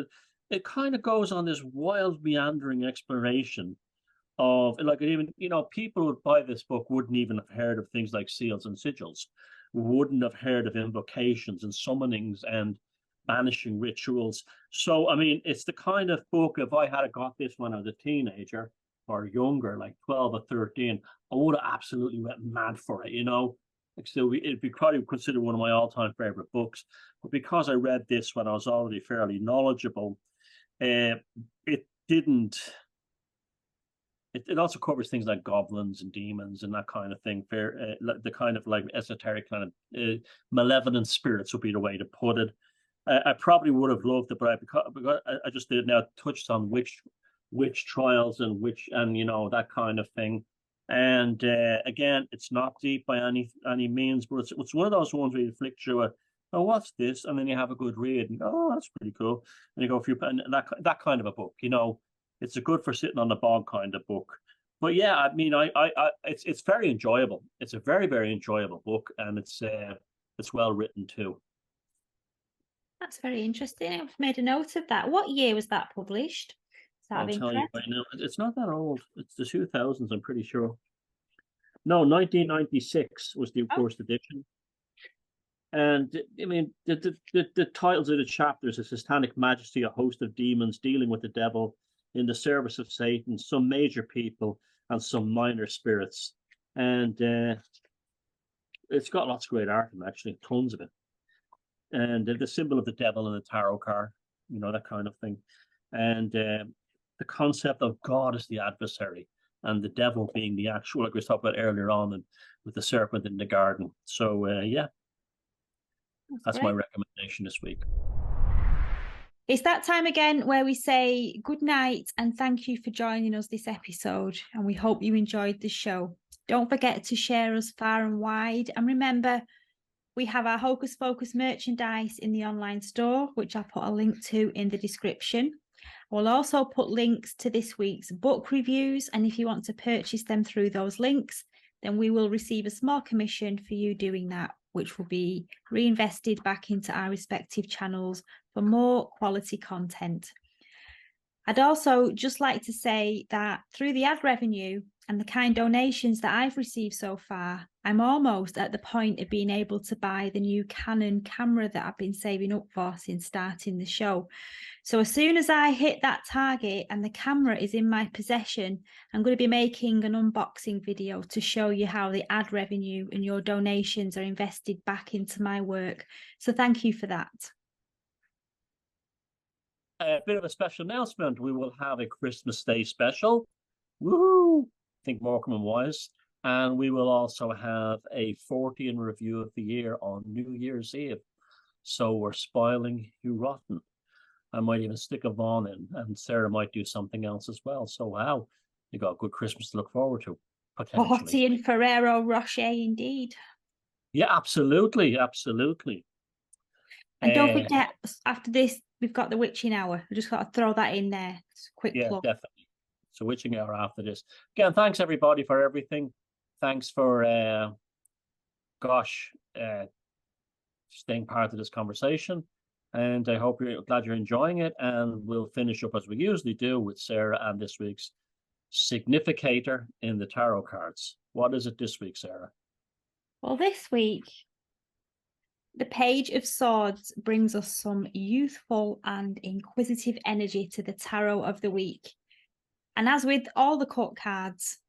it kind of goes on this wild, meandering exploration of, like, even, people who would buy this book wouldn't even have heard of things like seals and sigils, wouldn't have heard of invocations and summonings and banishing rituals. So, I mean, it's the kind of book, if I had got this when I was a teenager or younger, like 12 or 13, I would have absolutely went mad for it, So it'd be probably considered one of my all-time favorite books. But because I read this when I was already fairly knowledgeable, it didn't. It also covers things like goblins and demons and that kind of thing. The kind of like esoteric kind of malevolent spirits would be the way to put it. I probably would have loved it, but because I just did now touched on which trials and that kind of thing. And again, it's not deep by any means, but it's one of those ones where you flick through it. Oh, what's this? And then you have a good read, and oh, that's pretty cool. And you go through and that kind of a book, it's a good for sitting on the bog kind of book. But yeah, I mean, it's very enjoyable. It's a very, very enjoyable book, and it's well written too. That's very interesting. I've made a note of that. What year was that published? I'll tell you right now. It's not that old. It's the 2000s, I'm pretty sure. No, 1996 was the first edition. And I mean, the titles of the chapters are Satanic Majesty, a host of demons dealing with the devil in the service of Satan, some major people and some minor spirits. And it's got lots of great art in it, actually, tons of it. And the symbol of the devil in the tarot card, that kind of thing. And the concept of God as the adversary and the devil being the actual, like we talked about earlier on, and with the serpent in the garden. So, yeah, that's my recommendation this week. It's that time again where we say good night and thank you for joining us this episode. And we hope you enjoyed the show. Don't forget to share us far and wide. And remember, we have our Hocus Pocus merchandise in the online store, which I'll put a link to in the description. We'll also put links to this week's book reviews. And if you want to purchase them through those links, then we will receive a small commission for you doing that, which will be reinvested back into our respective channels for more quality content. I'd also just like to say that through the ad revenue and the kind donations that I've received so far, I'm almost at the point of being able to buy the new Canon camera that I've been saving up for since starting the show. So as soon as I hit that target and the camera is in my possession, I'm going to be making an unboxing video to show you how the ad revenue and your donations are invested back into my work. So thank you for that. A bit of a special announcement. We will have a Christmas Day special. Woohoo! Think Morecambe and Wise. And we will also have a 40 in review of the year on New Year's Eve. So we're spoiling you rotten. I might even stick a Vaughn in, and Sarah might do something else as well. So wow, you got a good Christmas to look forward to, potentially. 40 in Ferrero Rocher indeed. Yeah, absolutely, absolutely. And don't forget, after this, we've got the witching hour. We just got to throw that in there. It's a quick plug. Definitely. So witching hour after this. Again, thanks everybody for everything. Thanks for, staying part of this conversation. And I hope you're glad you're enjoying it. And we'll finish up as we usually do with Sarah and this week's significator in the tarot cards. What is it this week, Sarah? Well, this week, the Page of Swords brings us some youthful and inquisitive energy to the tarot of the week. And as with all the court cards,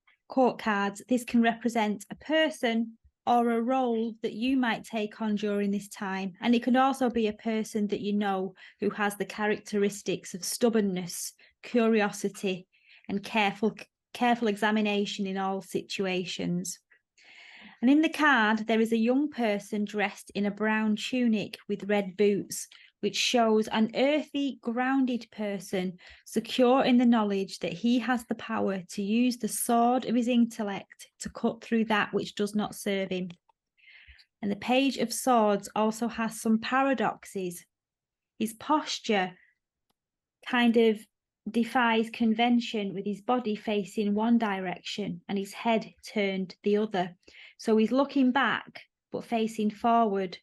this can represent a person or a role that you might take on during this time. And it can also be a person that you know who has the characteristics of stubbornness, curiosity, and careful examination in all situations. And in the card, there is a young person dressed in a brown tunic with red boots, which shows an earthy, grounded person, secure in the knowledge that he has the power to use the sword of his intellect to cut through that which does not serve him. And the Page of Swords also has some paradoxes. His posture kind of defies convention, with his body facing one direction and his head turned the other. So he's looking back, but facing forward.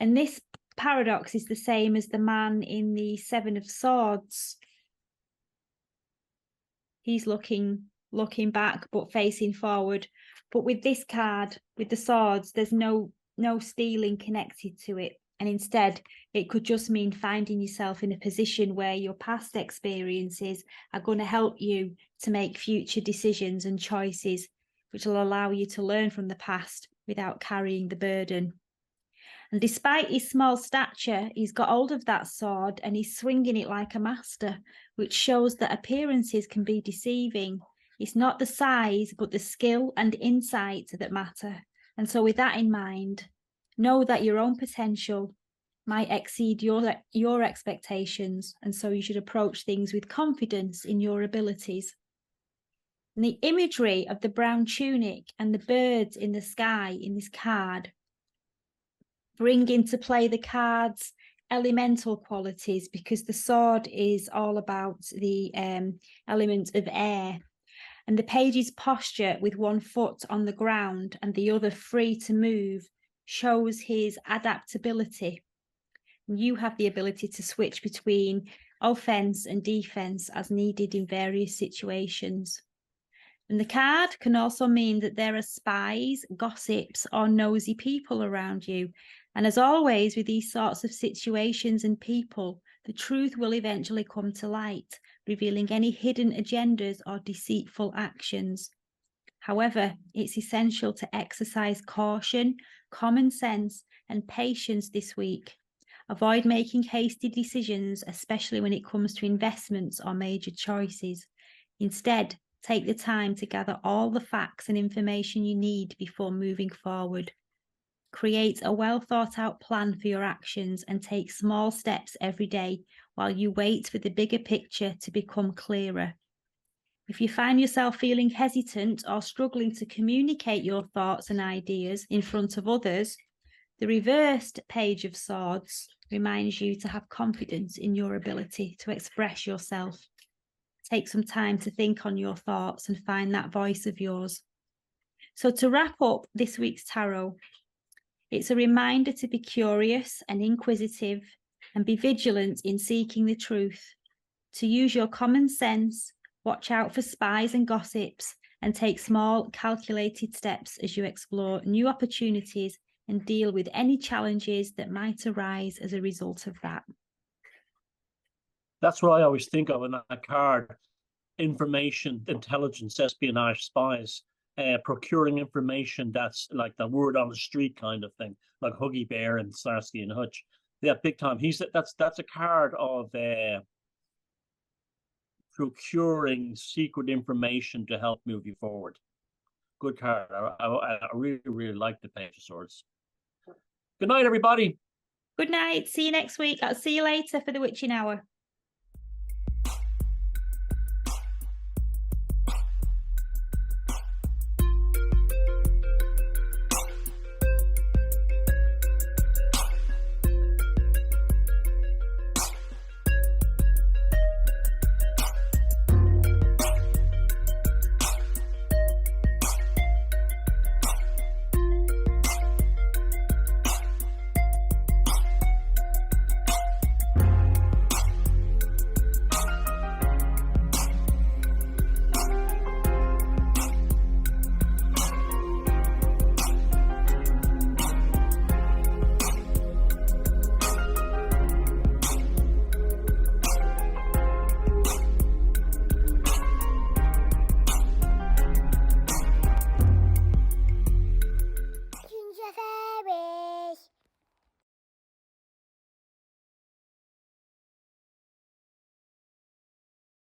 And this paradox is the same as the man in the Seven of Swords. He's looking back, but facing forward. But with this card, with the swords, there's no stealing connected to it. And instead, it could just mean finding yourself in a position where your past experiences are going to help you to make future decisions and choices, which will allow you to learn from the past without carrying the burden. And despite his small stature, he's got hold of that sword and he's swinging it like a master, which shows that appearances can be deceiving. It's not the size, but the skill and insight that matter. And so with that in mind, know that your own potential might exceed your expectations, and so you should approach things with confidence in your abilities. And the imagery of the brown tunic and the birds in the sky in this card bring into play the card's elemental qualities, because the sword is all about the element of air. And the page's posture with one foot on the ground and the other free to move shows his adaptability. You have the ability to switch between offense and defense as needed in various situations. And the card can also mean that there are spies, gossips, or nosy people around you. And as always, with these sorts of situations and people, the truth will eventually come to light, revealing any hidden agendas or deceitful actions. However, it's essential to exercise caution, common sense, and patience this week. Avoid making hasty decisions, especially when it comes to investments or major choices. Instead, take the time to gather all the facts and information you need before moving forward. Create a well-thought-out plan for your actions and take small steps every day while you wait for the bigger picture to become clearer. If you find yourself feeling hesitant or struggling to communicate your thoughts and ideas in front of others, the reversed Page of Swords reminds you to have confidence in your ability to express yourself. Take some time to think on your thoughts and find that voice of yours. So to wrap up this week's tarot, it's a reminder to be curious and inquisitive and be vigilant in seeking the truth, to use your common sense, watch out for spies and gossips, and take small, calculated steps as you explore new opportunities and deal with any challenges that might arise as a result of that. That's what I always think of in that card. Information, intelligence, espionage, spies, procuring information that's like the word on the street kind of thing, like Huggy Bear and Starsky and Hutch. Yeah, big time. That's a card of procuring secret information to help move you forward. Good card. I really, really like the Page of Swords. Good night, everybody. Good night. See you next week. I'll see you later for the witching hour.